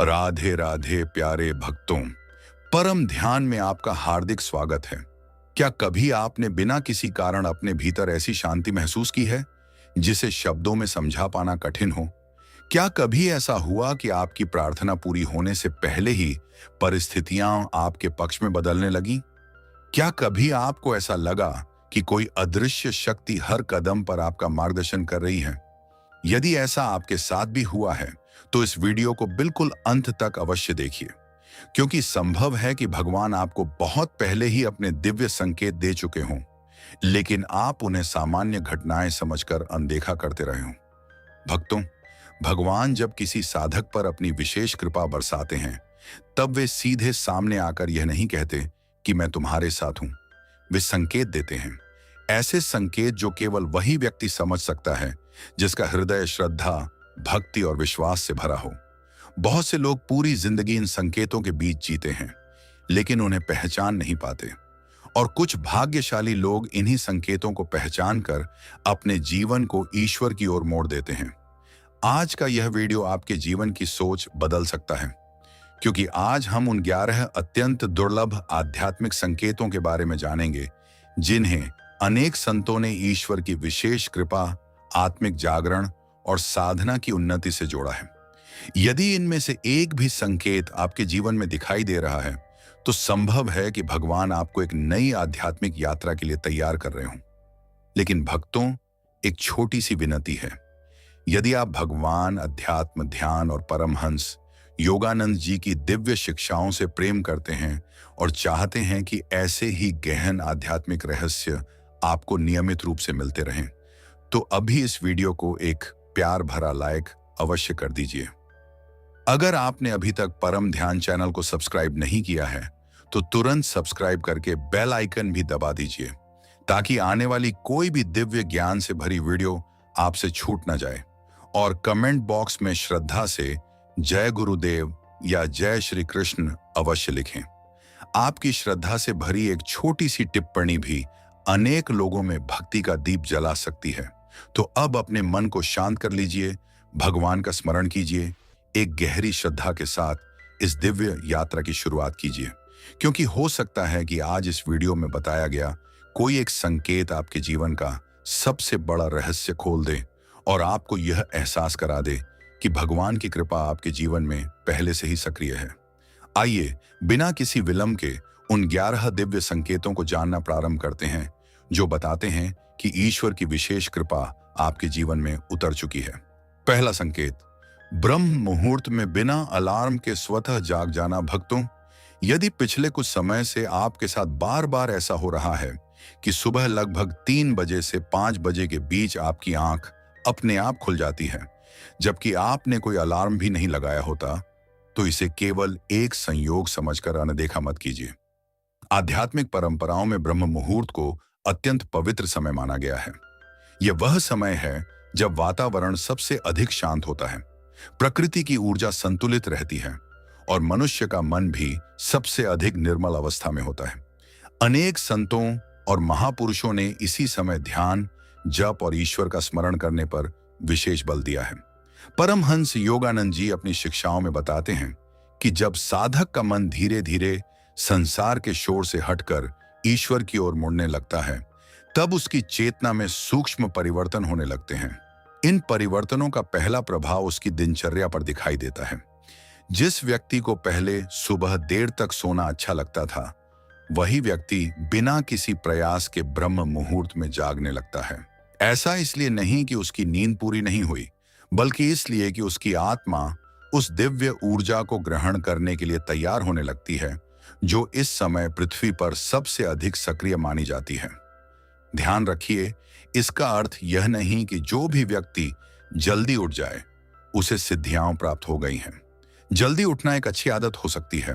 राधे राधे प्यारे भक्तों, परम ध्यान में आपका हार्दिक स्वागत है। क्या कभी आपने बिना किसी कारण अपने भीतर ऐसी शांति महसूस की है जिसे शब्दों में समझा पाना कठिन हो? क्या कभी ऐसा हुआ कि आपकी प्रार्थना पूरी होने से पहले ही परिस्थितियां आपके पक्ष में बदलने लगी? क्या कभी आपको ऐसा लगा कि कोई अदृश्य शक्ति हर कदम पर आपका मार्गदर्शन कर रही है? यदि ऐसा आपके साथ भी हुआ है, तो इस वीडियो को बिल्कुल अंत तक अवश्य देखिए, क्योंकि संभव है कि भगवान आपको बहुत पहले ही अपने दिव्य संकेत दे चुके हों, लेकिन आप उन्हें सामान्य घटनाएं समझकर अनदेखा करते रहे हों। भक्तों, भगवान जब किसी साधक पर अपनी विशेष कृपा बरसाते हैं, तब वे सीधे सामने आकर यह नहीं कहते कि मैं तुम्हारे साथ हूं। वे संकेत देते हैं, ऐसे संकेत जो केवल वही व्यक्ति समझ सकता है जिसका हृदय श्रद्धा, भक्ति और विश्वास से भरा हो। बहुत से लोग पूरी जिंदगी इन संकेतों के बीच जीते हैं, लेकिन उन्हें पहचान नहीं पाते, और कुछ भाग्यशाली लोग इन्हीं संकेतों को पहचान कर अपने जीवन को ईश्वर की ओर मोड़ देते हैं। आज का यह वीडियो आपके जीवन की सोच बदल सकता है, क्योंकि आज हम उन 11 अत्यंत दुर्लभ आध्यात्मिक संकेतों के बारे में जानेंगे जिन्हें अनेक संतों ने ईश्वर की विशेष कृपा, आत्मिक जागरण और साधना की उन्नति से जोड़ा है। यदि इनमें से एक भी संकेत आपके जीवन में दिखाई दे रहा है, तो संभव है कि भगवान आपको एक नई आध्यात्मिक यात्रा के लिए तैयार कर रहे हों। लेकिन भक्तों, एक छोटी सी विनती है। यदि आप भगवान, अध्यात्म, ध्यान और परमहंस योगानंद जी की दिव्य शिक्षाओं से प्रेम करते हैं और चाहते हैं कि ऐसे ही गहन आध्यात्मिक रहस्य आपको नियमित रूप से मिलते रहें, तो अभी इस वीडियो को एक प्यार भरा लाइक अवश्य कर दीजिए। अगर आपने अभी तक परम ध्यान चैनल को सब्सक्राइब नहीं किया है, तो तुरंत सब्सक्राइब करके बेल आइकन भी दबा दीजिए, ताकि आने वाली कोई भी दिव्य ज्ञान से भरी वीडियो आपसे छूट ना जाए। और कमेंट बॉक्स में श्रद्धा से जय गुरुदेव या जय श्री कृष्ण अवश्य लिखें। आपकी श्रद्धा से भरी एक छोटी सी टिप्पणी भी अनेक लोगों में भक्ति का दीप जला सकती है। तो अब अपने मन को शांत कर लीजिए, भगवान का स्मरण कीजिए, एक गहरी श्रद्धा के साथ इस दिव्य यात्रा की शुरुआत कीजिए, क्योंकि हो सकता है कि आज इस वीडियो में बताया गया कोई एक संकेत आपके जीवन का सबसे बड़ा रहस्य खोल दे और आपको यह एहसास करा दे कि भगवान की कृपा आपके जीवन में पहले से ही सक्रिय है। आइए बिना किसी विलंब के उन 11 दिव्य संकेतों को जानना प्रारंभ करते हैं, जो बताते हैं कि ईश्वर की विशेष कृपा आपके जीवन में उतर चुकी है। पहला संकेत, ब्रह्म मुहूर्त में बिना अलार्म के स्वतः जाग जाना। भक्तों, यदि पिछले कुछ समय से आपके साथ बार बार ऐसा हो रहा है कि सुबह लगभग 3 बजे से 5 बजे के बीच आपकी आंख अपने आप खुल जाती है, जबकि आपने कोई अलार्म भी नहीं लगाया होता, तो इसे केवल एक संयोग समझकर अनदेखा मत कीजिए। आध्यात्मिक परंपराओं में ब्रह्म मुहूर्त को अत्यंत पवित्र समय माना गया है। यह वह समय है जब वातावरण सबसे अधिक शांत होता है, प्रकृति की ऊर्जा संतुलित रहती है और मनुष्य का मन भी सबसे अधिक निर्मल अवस्था में होता है। अनेक संतों और महापुरुषों ने इसी समय ध्यान, जप और ईश्वर का स्मरण करने पर विशेष बल दिया है। परमहंस योगानंद जी अपनी शिक्षाओं में बताते हैं कि जब साधक का मन धीरे धीरे संसार के शोर से हटकर ईश्वर की ओर मुड़ने लगता है, तब उसकी चेतना में सूक्ष्म परिवर्तन होने लगते हैं। इन परिवर्तनों का पहला प्रभाव उसकी दिनचर्या पर दिखाई देता है। जिस व्यक्ति को पहले सुबह देर तक सोना अच्छा लगता था, वही व्यक्ति बिना किसी प्रयास के ब्रह्म मुहूर्त में जागने लगता है। ऐसा इसलिए नहीं कि उसकी नींद पूरी नहीं हुई, बल्कि इसलिए कि उसकी आत्मा उस दिव्य ऊर्जा को ग्रहण करने के लिए तैयार होने लगती है, जो इस समय पृथ्वी पर सबसे अधिक सक्रिय मानी जाती है। ध्यान रखिए, इसका अर्थ यह नहीं कि जो भी व्यक्ति जल्दी उठ जाए उसे सिद्धियां प्राप्त हो गई हैं। जल्दी उठना एक अच्छी आदत हो सकती है,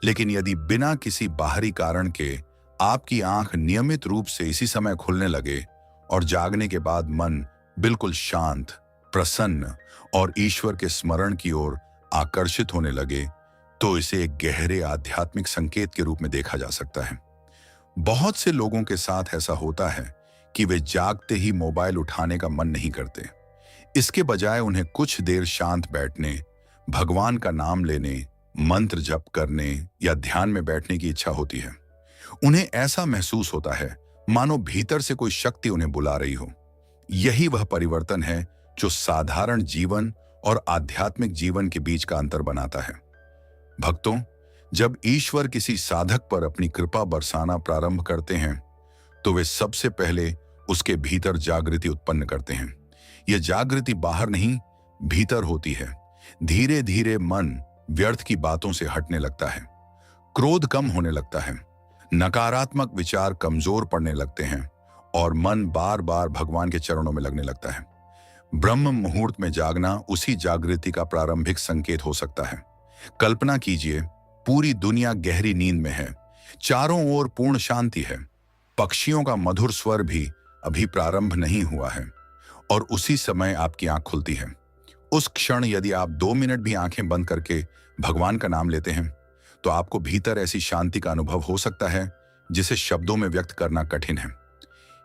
लेकिन यदि बिना किसी बाहरी कारण के आपकी आंख नियमित रूप से इसी समय खुलने लगे और जागने के बाद मन बिल्कुल शांत, प्रसन्न और ईश्वर के स्मरण की ओर आकर्षित होने लगे, तो इसे एक गहरे आध्यात्मिक संकेत के रूप में देखा जा सकता है। बहुत से लोगों के साथ ऐसा होता है कि वे जागते ही मोबाइल उठाने का मन नहीं करते। इसके बजाय उन्हें कुछ देर शांत बैठने, भगवान का नाम लेने, मंत्र जप करने या ध्यान में बैठने की इच्छा होती है। उन्हें ऐसा महसूस होता है मानो भीतर से कोई शक्ति उन्हें बुला रही हो। यही वह परिवर्तन है जो साधारण जीवन और आध्यात्मिक जीवन के बीच का अंतर बनाता है। भक्तों, जब ईश्वर किसी साधक पर अपनी कृपा बरसाना प्रारंभ करते हैं तो वे सबसे पहले उसके भीतर जागृति उत्पन्न करते हैं। यह जागृति बाहर नहीं, भीतर होती है। धीरे धीरे मन व्यर्थ की बातों से हटने लगता है, क्रोध कम होने लगता है, नकारात्मक विचार कमजोर पड़ने लगते हैं और मन बार बार भगवान के चरणों में लगने लगता है। ब्रह्म मुहूर्त में जागना उसी जागृति का प्रारंभिक संकेत हो सकता है। कल्पना कीजिए, पूरी दुनिया गहरी नींद में है, चारों ओर पूर्ण शांति है, पक्षियों का मधुर स्वर भी अभी प्रारंभ नहीं हुआ है और उसी समय आपकी आंख खुलती है। उस क्षण यदि आप 2 मिनट भी आंखें बंद करके भगवान का नाम लेते हैं तो आपको भीतर ऐसी शांति का अनुभव हो सकता है जिसे शब्दों में व्यक्त करना कठिन है।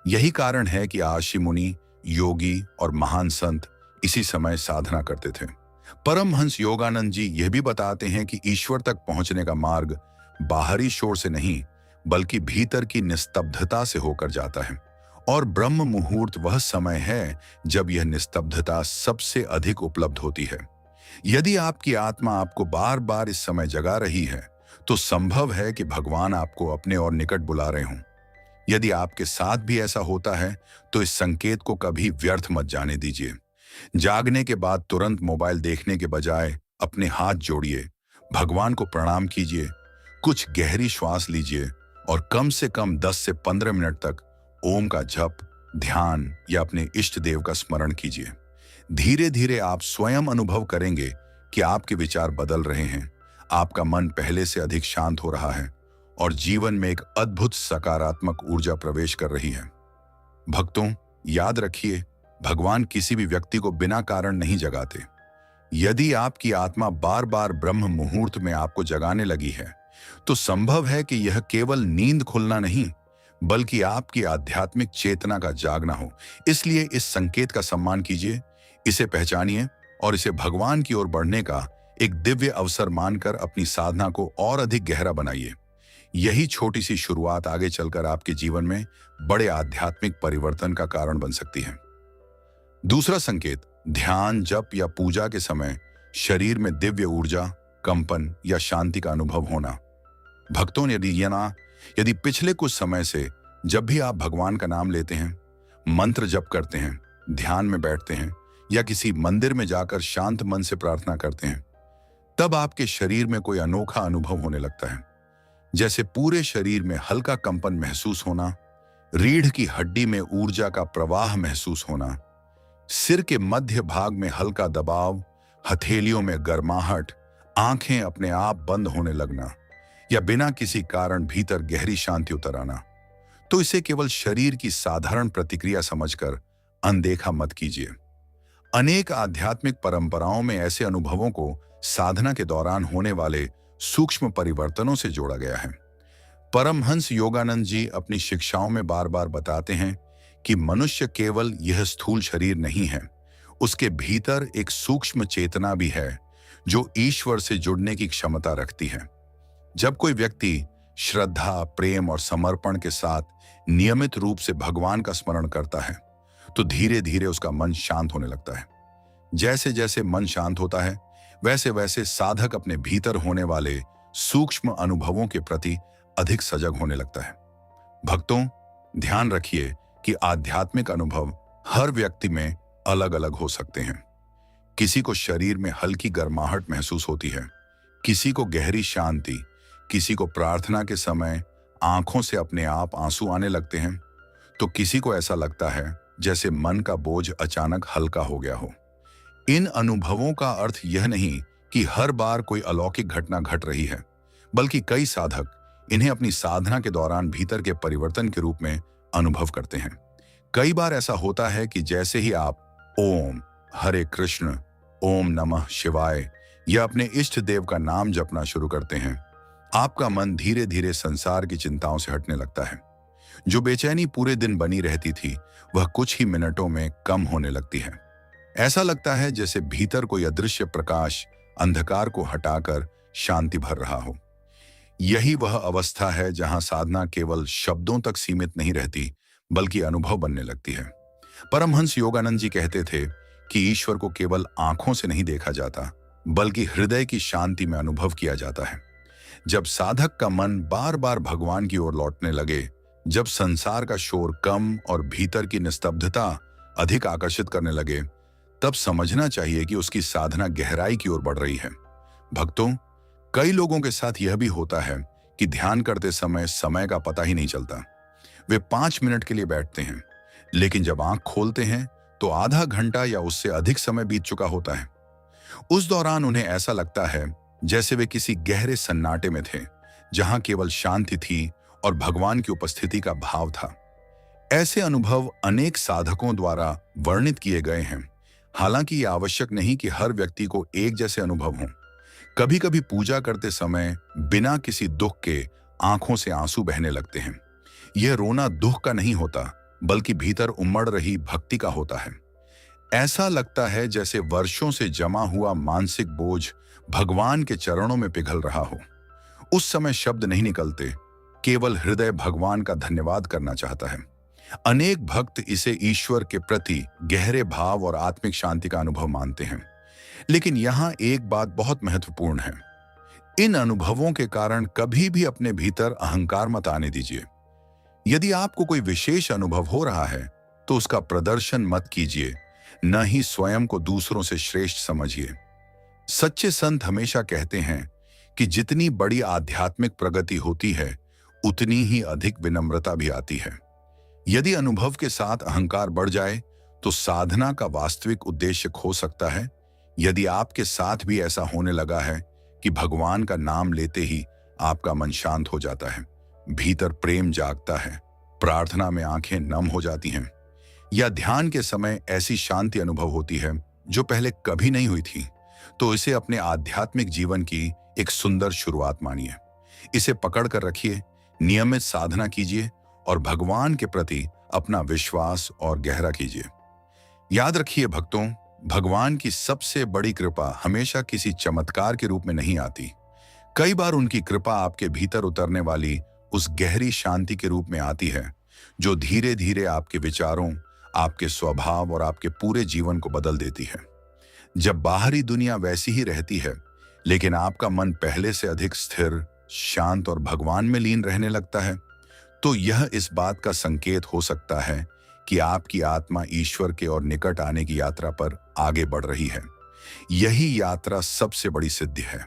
यही कारण है कि आशी मुनि, योगी और महान संत इसी समय साधना करते थे। परमहंस योगानंद जी यह भी बताते हैं कि ईश्वर तक पहुंचने का मार्ग बाहरी शोर से नहीं बल्कि भीतर की निस्तब्धता से होकर जाता है और ब्रह्म मुहूर्त वह समय है जब यह निस्तब्धता सबसे अधिक उपलब्ध होती है। यदि आपकी आत्मा आपको बार बार इस समय जगा रही है तो संभव है कि भगवान आपको अपने और निकट बुला रहे हों। यदि आपके साथ भी ऐसा होता है तो इस संकेत को कभी व्यर्थ मत जाने दीजिए। जागने के बाद तुरंत मोबाइल देखने के बजाय अपने हाथ जोड़िए, भगवान को प्रणाम कीजिए, कुछ गहरी श्वास लीजिए और कम से कम 10 से 15 मिनट तक ओम का जप, ध्यान या अपने इष्ट देव का स्मरण कीजिए। धीरे धीरे आप स्वयं अनुभव करेंगे कि आपके विचार बदल रहे हैं, आपका मन पहले से अधिक शांत हो रहा है और जीवन में एक अद्भुत सकारात्मक ऊर्जा प्रवेश कर रही है। भक्तों, याद रखिए, भगवान किसी भी व्यक्ति को बिना कारण नहीं जगाते। यदि आपकी आत्मा बार बार ब्रह्म मुहूर्त में आपको जगाने लगी है तो संभव है कि यह केवल नींद खुलना नहीं बल्कि आपकी आध्यात्मिक चेतना का जागना हो। इसलिए इस संकेत का सम्मान कीजिए, इसे पहचानिए और इसे भगवान की ओर बढ़ने का एक दिव्य अवसर मानकर अपनी साधना को और अधिक गहरा बनाइए। यही छोटी सी शुरुआत आगे चलकर आपके जीवन में बड़े आध्यात्मिक परिवर्तन का कारण बन सकती है। दूसरा संकेत, ध्यान, जप या पूजा के समय शरीर में दिव्य ऊर्जा, कंपन या शांति का अनुभव होना। भक्तों ने यदि पिछले कुछ समय से जब भी आप भगवान का नाम लेते हैं, मंत्र जप करते हैं, ध्यान में बैठते हैं या किसी मंदिर में जाकर शांत मन से प्रार्थना करते हैं, तब आपके शरीर में कोई अनोखा अनुभव होने लगता है। जैसे पूरे शरीर में हल्का कंपन महसूस होना, रीढ़ की हड्डी में ऊर्जा का प्रवाह महसूस होना, सिर के मध्य भाग में हल्का दबाव, हथेलियों में गर्माहट, आंखें अपने आप बंद होने लगना या बिना किसी कारण भीतर गहरी शांति उतर आना। तो इसे केवल शरीर की साधारण प्रतिक्रिया समझकर अनदेखा मत कीजिए। अनेक आध्यात्मिक परंपराओं में ऐसे अनुभवों को साधना के दौरान होने वाले सूक्ष्म परिवर्तनों से जोड़ा गया है। परमहंस योगानंद जी अपनी शिक्षाओं में बार बार बताते हैं कि मनुष्य केवल यह स्थूल शरीर नहीं है, उसके भीतर एक सूक्ष्म चेतना भी है जो ईश्वर से जुड़ने की क्षमता रखती है। जब कोई व्यक्ति श्रद्धा, प्रेम और समर्पण के साथ नियमित रूप से भगवान का स्मरण करता है तो धीरे धीरे उसका मन शांत होने लगता है। जैसे जैसे मन शांत होता है वैसे वैसे साधक अपने भीतर होने वाले सूक्ष्म अनुभवों के प्रति अधिक सजग होने लगता है। भक्तों, ध्यान रखिए कि आध्यात्मिक अनुभव हर व्यक्ति में अलग अलग हो सकते हैं। किसी को शरीर में हल्की गर्माहट महसूस होती है, किसी को गहरी शांति, किसी को प्रार्थना के समय आंखों से अपने आप आंसू आने लगते हैं, तो किसी को ऐसा लगता है जैसे मन का बोझ अचानक हल्का हो गया हो। इन अनुभवों का अर्थ यह नहीं कि हर बार कोई अलौकिक घटना घट रही है, बल्कि कई साधक इन्हें अपनी साधना के दौरान भीतर के परिवर्तन के रूप में अनुभव करते हैं। कई बार ऐसा होता है कि जैसे ही आप ओम, हरे कृष्ण, ओम नमः शिवाय या अपने इष्ट देव का नाम जपना शुरू करते हैं, आपका मन धीरे धीरे संसार की चिंताओं से हटने लगता है। जो बेचैनी पूरे दिन बनी रहती थी वह कुछ ही मिनटों में कम होने लगती है। ऐसा लगता है जैसे भीतर कोई अदृश्य प्रकाश अंधकार को हटाकर शांति भर रहा हो। यही वह अवस्था है जहां साधना केवल शब्दों तक सीमित नहीं रहती, बल्कि अनुभव बनने लगती है। परमहंस योगानंद जी कहते थे कि ईश्वर को केवल आंखों से नहीं देखा जाता, बल्कि हृदय की शांति में अनुभव किया जाता है। जब साधक का मन बार बार भगवान की ओर लौटने लगे, जब संसार का शोर कम और भीतर की निस्तब्धता अधिक आकर्षित करने लगे, तब समझना चाहिए कि उसकी साधना गहराई की ओर बढ़ रही है। भक्तों, कई लोगों के साथ यह भी होता है कि ध्यान करते समय का पता ही नहीं चलता। वे 5 मिनट के लिए बैठते हैं, लेकिन जब आंख खोलते हैं तो आधा घंटा या उससे अधिक समय बीत चुका होता है। उस दौरान उन्हें ऐसा लगता है जैसे वे किसी गहरे सन्नाटे में थे, जहां केवल शांति थी और भगवान की उपस्थिति का भाव था। ऐसे अनुभव अनेक साधकों द्वारा वर्णित किए गए हैं। हालांकि ये आवश्यक नहीं कि हर व्यक्ति को एक जैसे अनुभव हों। कभी कभी पूजा करते समय बिना किसी दुख के आंखों से आंसू बहने लगते हैं। यह रोना दुख का नहीं होता, बल्कि भीतर उमड़ रही भक्ति का होता है। ऐसा लगता है जैसे वर्षों से जमा हुआ मानसिक बोझ भगवान के चरणों में पिघल रहा हो। उस समय शब्द नहीं निकलते, केवल हृदय भगवान का धन्यवाद करना चाहता है। अनेक भक्त इसे ईश्वर के प्रति गहरे भाव और आत्मिक शांति का अनुभव मानते हैं। लेकिन यहाँ एक बात बहुत महत्वपूर्ण है। इन अनुभवों के कारण कभी भी अपने भीतर अहंकार मत आने दीजिए। यदि आपको कोई विशेष अनुभव हो रहा है, तो उसका प्रदर्शन मत कीजिए, न ही स्वयं को दूसरों से श्रेष्ठ समझिए। सच्चे संत हमेशा कहते हैं कि जितनी बड़ी आध्यात्मिक प्रगति होती है, उतनी ही अधिक विनम्रता भी आती है। यदि अनुभव के साथ अहंकार बढ़ जाए, तो साधना का वास्तविक उद्देश्य खो सकता है। यदि आपके साथ भी ऐसा होने लगा है कि भगवान का नाम लेते ही आपका मन शांत हो जाता है, भीतर प्रेम जागता है, प्रार्थना में आंखें नम हो जाती हैं, या ध्यान के समय ऐसी शांति अनुभव होती है जो पहले कभी नहीं हुई थी, तो इसे अपने आध्यात्मिक जीवन की एक सुंदर शुरुआत मानिए। इसे पकड़ कर रखिए, नियमित साधना कीजिए और भगवान के प्रति अपना विश्वास और गहरा कीजिए। याद रखिए भक्तों, भगवान की सबसे बड़ी कृपा हमेशा किसी चमत्कार के रूप में नहीं आती। कई बार उनकी कृपा आपके भीतर उतरने वाली उस गहरी शांति के रूप में आती है, जो धीरे धीरे आपके विचारों, आपके स्वभाव और आपके पूरे जीवन को बदल देती है। जब बाहरी दुनिया वैसी ही रहती है, लेकिन आपका मन पहले से अधिक स्थिर, शांत और भगवान में लीन रहने लगता है, तो यह इस बात का संकेत हो सकता है कि आपकी आत्मा ईश्वर के और निकट आने की यात्रा पर आगे बढ़ रही है। यही यात्रा सबसे बड़ी सिद्धि है,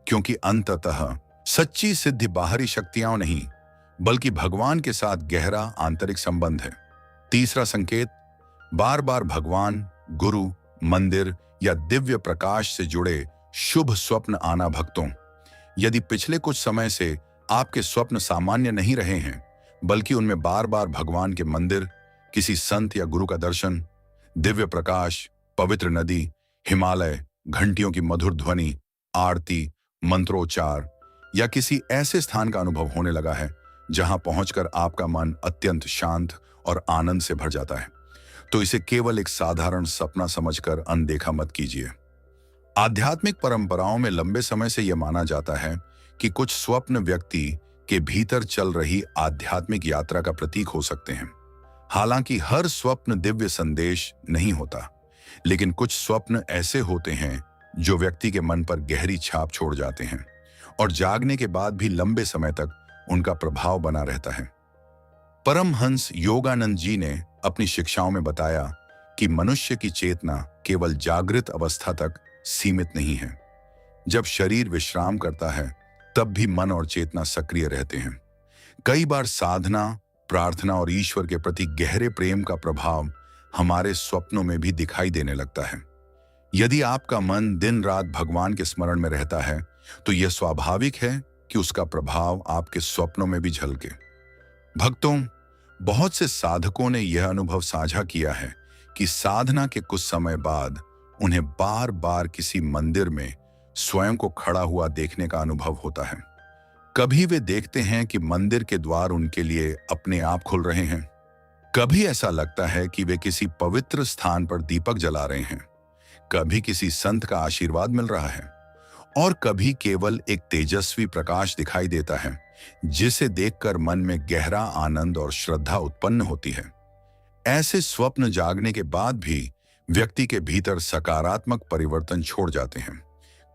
क्योंकि अंततः सच्ची सिद्धि बाहरी शक्तियां नहीं, बल्कि भगवान के साथ गहरा आंतरिक संबंध है। तीसरा संकेत, बार बार भगवान, गुरु, मंदिर या दिव्य प्रकाश से जुड़े शुभ स्वप्न आना। भक्तों, यदि पिछले कुछ समय से आपके स्वप्न सामान्य नहीं रहे हैं, बल्कि उनमें बार बार भगवान के मंदिर, किसी संत या गुरु का दर्शन, दिव्य प्रकाश, पवित्र नदी, हिमालय, घंटियों की मधुर ध्वनि, आरती, मंत्रोच्चार या किसी ऐसे स्थान का अनुभव होने लगा है जहां पहुंचकर आपका मन अत्यंत शांत और आनंद से भर जाता है, तो इसे केवल एक साधारण सपना समझकर अनदेखा मत कीजिए। आध्यात्मिक परंपराओं में लंबे समय से यह माना जाता है कि कुछ स्वप्न व्यक्ति के भीतर चल रही आध्यात्मिक यात्रा का प्रतीक हो सकते हैं। हालांकि हर स्वप्न दिव्य संदेश नहीं होता, लेकिन कुछ स्वप्न ऐसे होते हैं जो व्यक्ति के मन पर गहरी छाप छोड़ जाते हैं और जागने के बाद भी लंबे समय तक उनका प्रभाव बना रहता है। परमहंस योगानंद जी ने अपनी शिक्षाओं में बताया कि मनुष्य की चेतना केवल जागृत अवस्था तक सीमित नहीं है। जब शरीर विश्राम करता है, तब भी मन और चेतना सक्रिय रहते हैं। कई बार साधना, प्रार्थना और ईश्वर के प्रति गहरे प्रेम का प्रभाव हमारे स्वप्नों में भी दिखाई देने लगता है। यदि आपका मन दिन रात भगवान के स्मरण में रहता है, तो यह स्वाभाविक है कि उसका प्रभाव आपके स्वप्नों में भी झलके। भक्तों, बहुत से साधकों ने यह अनुभव साझा किया है कि साधना के कुछ समय बाद उन्हें बार बार किसी मंदिर में स्वयं को खड़ा हुआ देखने का अनुभव होता है। कभी वे देखते हैं कि मंदिर के द्वार उनके लिए अपने आप खुल रहे हैं, कभी ऐसा लगता है कि वे किसी पवित्र स्थान पर दीपक जला रहे हैं, कभी किसी संत का आशीर्वाद मिल रहा है और कभी केवल एक तेजस्वी प्रकाश दिखाई देता है जिसे देखकर मन में गहरा आनंद और श्रद्धा उत्पन्न होती है। ऐसे स्वप्न जागने के बाद भी व्यक्ति के भीतर सकारात्मक परिवर्तन छोड़ जाते हैं।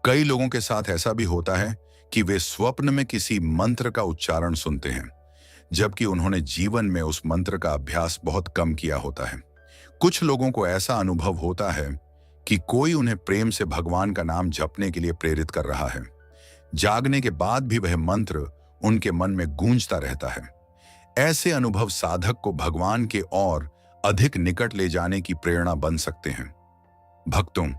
कई लोगों के साथ ऐसा भी होता है कि वे स्वप्न में किसी मंत्र का उच्चारण सुनते हैं, जबकि उन्होंने जीवन में उस मंत्र का अभ्यास बहुत कम किया होता है। कुछ लोगों को ऐसा अनुभव होता है कि कोई उन्हें प्रेम से भगवान का नाम जपने के लिए प्रेरित कर रहा है। जागने के बाद भी वह मंत्र उनके मन में गूंजता रहता है। ऐसे अनुभव साधक को भगवान के और अधिक निकट ले जाने की प्रेरणा बन सकते हैं। भक्तों,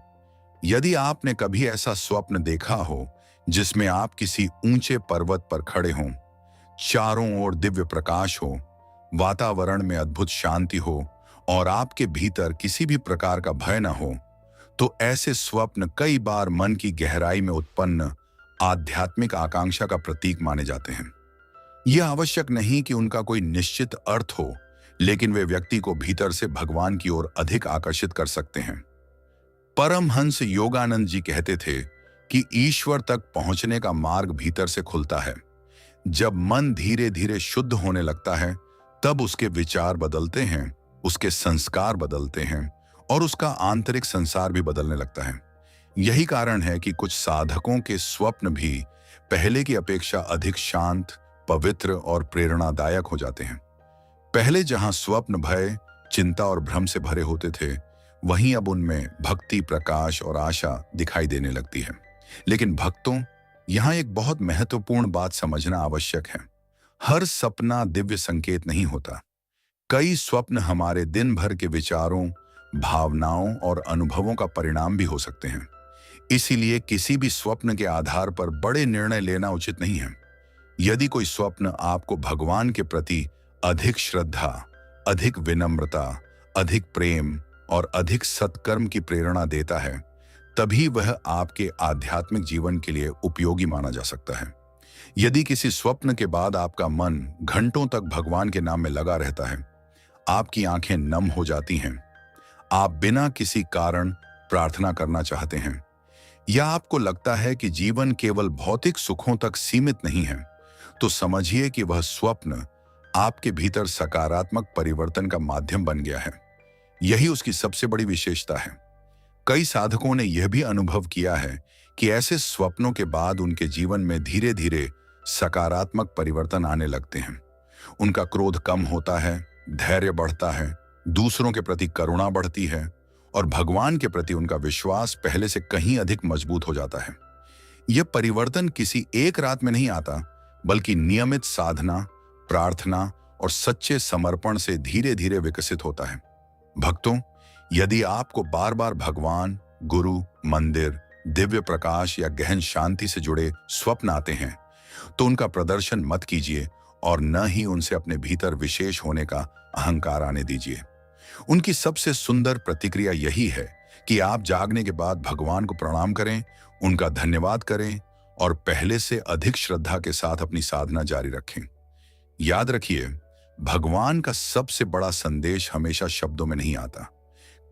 यदि आपने कभी ऐसा स्वप्न देखा हो जिसमें आप किसी ऊंचे पर्वत पर खड़े हों, चारों ओर दिव्य प्रकाश हो, वातावरण में अद्भुत शांति हो और आपके भीतर किसी भी प्रकार का भय न हो, तो ऐसे स्वप्न कई बार मन की गहराई में उत्पन्न आध्यात्मिक आकांक्षा का प्रतीक माने जाते हैं। यह आवश्यक नहीं कि उनका कोई निश्चित अर्थ हो, लेकिन वे व्यक्ति को भीतर से भगवान की ओर अधिक आकर्षित कर सकते हैं। परमहंस योगानंद जी कहते थे कि ईश्वर तक पहुंचने का मार्ग भीतर से खुलता है। जब मन धीरे धीरे शुद्ध होने लगता है, तब उसके विचार बदलते हैं, उसके संस्कार बदलते हैं और उसका आंतरिक संसार भी बदलने लगता है। यही कारण है कि कुछ साधकों के स्वप्न भी पहले की अपेक्षा अधिक शांत, पवित्र और प्रेरणादायक हो जाते हैं। पहले जहां स्वप्न भय, चिंता और भ्रम से भरे होते थे, वहीं अब उनमें भक्ति, प्रकाश और आशा दिखाई देने लगती है। लेकिन भक्तों, यहां एक बहुत महत्वपूर्ण बात समझना आवश्यक है। हर सपना दिव्य संकेत नहीं होता। कई स्वप्न हमारे दिन भर के विचारों, भावनाओं और अनुभवों का परिणाम भी हो सकते हैं। इसीलिए किसी भी स्वप्न के आधार पर बड़े निर्णय लेना उचित नहीं है। यदि कोई स्वप्न आपको भगवान के प्रति अधिक श्रद्धा, अधिक विनम्रता, अधिक प्रेम और अधिक सत्कर्म की प्रेरणा देता है, तभी वह आपके आध्यात्मिक जीवन के लिए उपयोगी माना जा सकता है। यदि किसी स्वप्न के बाद आपका मन घंटों तक भगवान के नाम में लगा रहता है, आपकी आंखें नम हो जाती हैं, आप बिना किसी कारण प्रार्थना करना चाहते हैं, या आपको लगता है कि जीवन केवल भौतिक सुखों तक सीमित नहीं है, तो समझिए कि वह स्वप्न आपके भीतर सकारात्मक परिवर्तन का माध्यम बन गया है। यही उसकी सबसे बड़ी विशेषता है। कई साधकों ने यह भी अनुभव किया है कि ऐसे स्वप्नों के बाद उनके जीवन में धीरे धीरे सकारात्मक परिवर्तन आने लगते हैं। उनका क्रोध कम होता है, धैर्य बढ़ता है, दूसरों के प्रति करुणा बढ़ती है और भगवान के प्रति उनका विश्वास पहले से कहीं अधिक मजबूत हो जाता है। यह परिवर्तन किसी एक रात में नहीं आता, बल्कि नियमित साधना, प्रार्थना और सच्चे समर्पण से धीरे धीरे विकसित होता है। भक्तों, यदि आपको बार बार भगवान, गुरु, मंदिर, दिव्य प्रकाश या गहन शांति से जुड़े स्वप्न आते हैं, तो उनका प्रदर्शन मत कीजिए और न ही उनसे अपने भीतर विशेष होने का अहंकार आने दीजिए। उनकी सबसे सुंदर प्रतिक्रिया यही है कि आप जागने के बाद भगवान को प्रणाम करें, उनका धन्यवाद करें और पहले से अधिक श्रद्धा के साथ अपनी साधना जारी रखें। याद रखिए, भगवान का सबसे बड़ा संदेश हमेशा शब्दों में नहीं आता।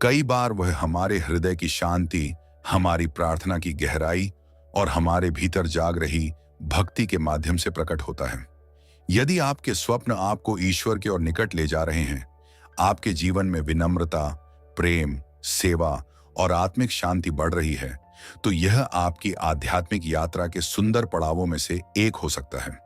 कई बार वह हमारे हृदय की शांति, हमारी प्रार्थना की गहराई और हमारे भीतर जाग रही भक्ति के माध्यम से प्रकट होता है। यदि आपके स्वप्न आपको ईश्वर की ओर निकट ले जा रहे हैं, आपके जीवन में विनम्रता, प्रेम, सेवा और आत्मिक शांति बढ़ रही है, तो यह आपकी आध्यात्मिक यात्रा के सुंदर पड़ावों में से एक हो सकता है।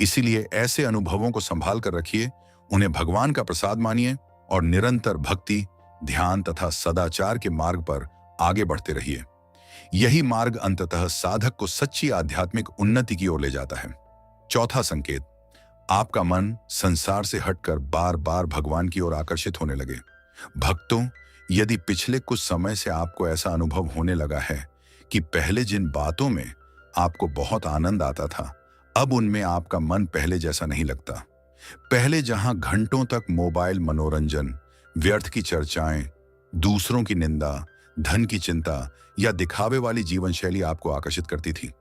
इसीलिए ऐसे अनुभवों को संभाल कर रखिए, उन्हें भगवान का प्रसाद मानिए और निरंतर भक्ति, ध्यान तथा सदाचार के मार्ग पर आगे बढ़ते रहिए। यही मार्ग अंततः साधक को सच्ची आध्यात्मिक उन्नति की ओर ले जाता है। चौथा संकेत, आपका मन संसार से हटकर बार बार भगवान की ओर आकर्षित होने लगे। भक्तों, यदि पिछले कुछ समय से आपको ऐसा अनुभव होने लगा है कि पहले जिन बातों में आपको बहुत आनंद आता था, अब उनमें आपका मन पहले जैसा नहीं लगता। पहले जहां घंटों तक मोबाइल मनोरंजन, व्यर्थ की चर्चाएं, दूसरों की निंदा, धन की चिंता या दिखावे वाली जीवन शैली आपको आकर्षित करती थी,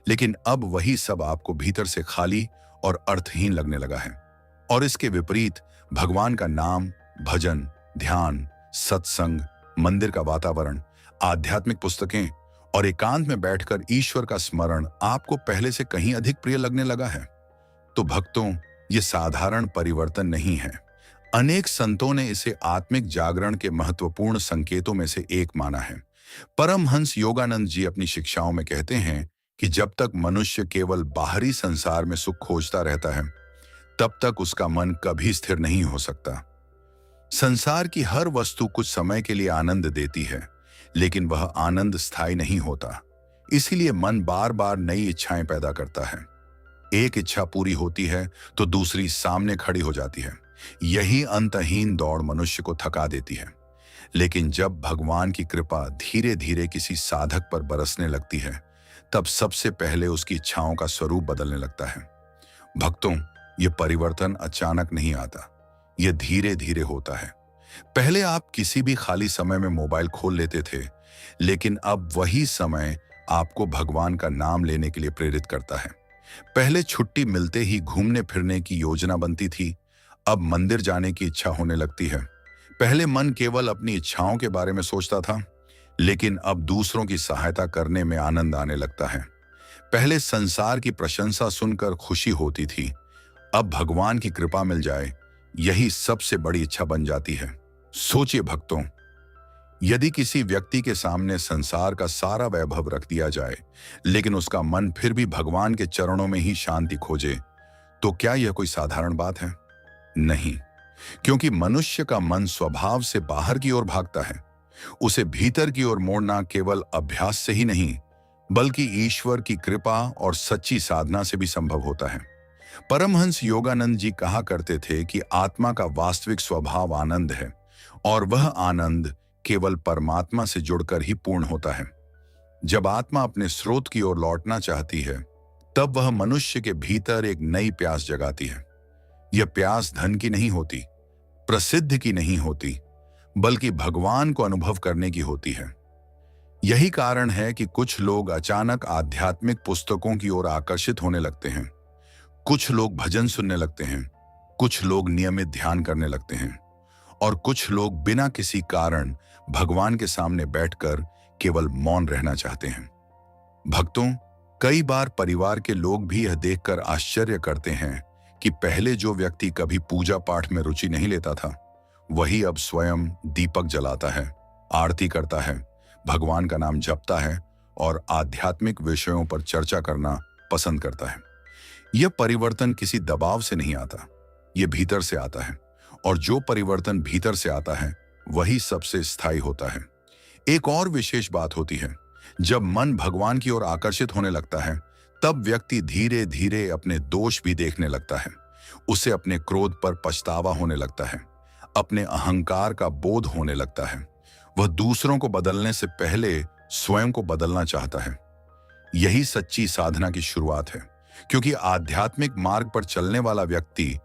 लेकिन अब वही सब आपको भीतर से खाली और अर्थहीन लगने लगा है। और इसके विपरीत भगवान का नाम, भजन, ध्यान, सत्संग, मंदिर का वातावरण, आध्यात्मिक पुस्तकें और एकांत में बैठकर ईश्वर का स्मरण आपको पहले से कहीं अधिक प्रिय लगने लगा है, तो भक्तों, ये साधारण परिवर्तन नहीं है। अनेक संतों ने इसे आत्मिक जागरण के महत्वपूर्ण संकेतों में से एक माना है। परमहंस योगानंद जी अपनी शिक्षाओं में कहते हैं कि जब तक मनुष्य केवल बाहरी संसार में सुख खोजता रहता है, तब तक उसका मन कभी स्थिर नहीं हो सकता। संसार की हर वस्तु कुछ समय के लिए आनंद देती है, लेकिन वह आनंद स्थायी नहीं होता। इसीलिए मन बार बार नई इच्छाएं पैदा करता है। एक इच्छा पूरी होती है तो दूसरी सामने खड़ी हो जाती है। यही अंतहीन दौड़ मनुष्य को थका देती है। लेकिन जब भगवान की कृपा धीरे धीरे किसी साधक पर बरसने लगती है, तब सबसे पहले उसकी इच्छाओं का स्वरूप बदलने लगता है। भक्तों, यह परिवर्तन अचानक नहीं आता, यह धीरे धीरे होता है। पहले आप किसी भी खाली समय में मोबाइल खोल लेते थे, लेकिन अब वही समय आपको भगवान का नाम लेने के लिए प्रेरित करता है। पहले छुट्टी मिलते ही घूमने फिरने की योजना बनती थी, अब मंदिर जाने की इच्छा होने लगती है। पहले मन केवल अपनी इच्छाओं के बारे में सोचता था, लेकिन अब दूसरों की सहायता करने में आनंद आने लगता है। पहले संसार की प्रशंसा सुनकर खुशी होती थी, अब भगवान की कृपा मिल जाए, यही सबसे बड़ी इच्छा बन जाती है। सोचिए भक्तों, यदि किसी व्यक्ति के सामने संसार का सारा वैभव रख दिया जाए, लेकिन उसका मन फिर भी भगवान के चरणों में ही शांति खोजे, तो क्या यह कोई साधारण बात है? नहीं, क्योंकि मनुष्य का मन स्वभाव से बाहर की ओर भागता है। उसे भीतर की ओर मोड़ना केवल अभ्यास से ही नहीं, बल्कि ईश्वर की कृपा और सच्ची साधना से भी संभव होता है। परमहंस योगानंद जी कहा करते थे कि आत्मा का वास्तविक स्वभाव आनंद है, और वह आनंद केवल परमात्मा से जुड़कर ही पूर्ण होता है। जब आत्मा अपने स्रोत की ओर लौटना चाहती है, तब वह मनुष्य के भीतर एक नई प्यास जगाती है। यह प्यास धन की नहीं होती, प्रसिद्ध की नहीं होती, बल्कि भगवान को अनुभव करने की होती है। यही कारण है कि कुछ लोग अचानक आध्यात्मिक पुस्तकों की ओर आकर्षित होने लगते हैं, कुछ लोग भजन सुनने लगते हैं, कुछ लोग नियमित ध्यान करने लगते हैं, और कुछ लोग बिना किसी कारण भगवान के सामने बैठकर केवल मौन रहना चाहते हैं। भक्तों, कई बार परिवार के लोग भी यह देखकर आश्चर्य करते हैं कि पहले जो व्यक्ति कभी पूजा पाठ में रुचि नहीं लेता था, वही अब स्वयं दीपक जलाता है, आरती करता है, भगवान का नाम जपता है और आध्यात्मिक विषयों पर चर्चा करना पसंद करता है। यह परिवर्तन किसी दबाव से नहीं आता, यह भीतर से आता है, और जो परिवर्तन भीतर से आता है वही सबसे स्थायी होता है। एक और विशेष बात होती है, जब मन भगवान की ओर आकर्षित होने लगता है, तब व्यक्ति धीरे धीरे अपने दोष भी देखने लगता है। उसे अपने क्रोध पर पछतावा होने लगता है, अपने अहंकार का बोध होने लगता है। वह दूसरों को बदलने से पहले स्वयं को बदलना चाहता है। यही सच्ची साधना की शुरुआत है, क्योंकि आध्यात्मिक मार्ग पर चलने वाला व्यक्ति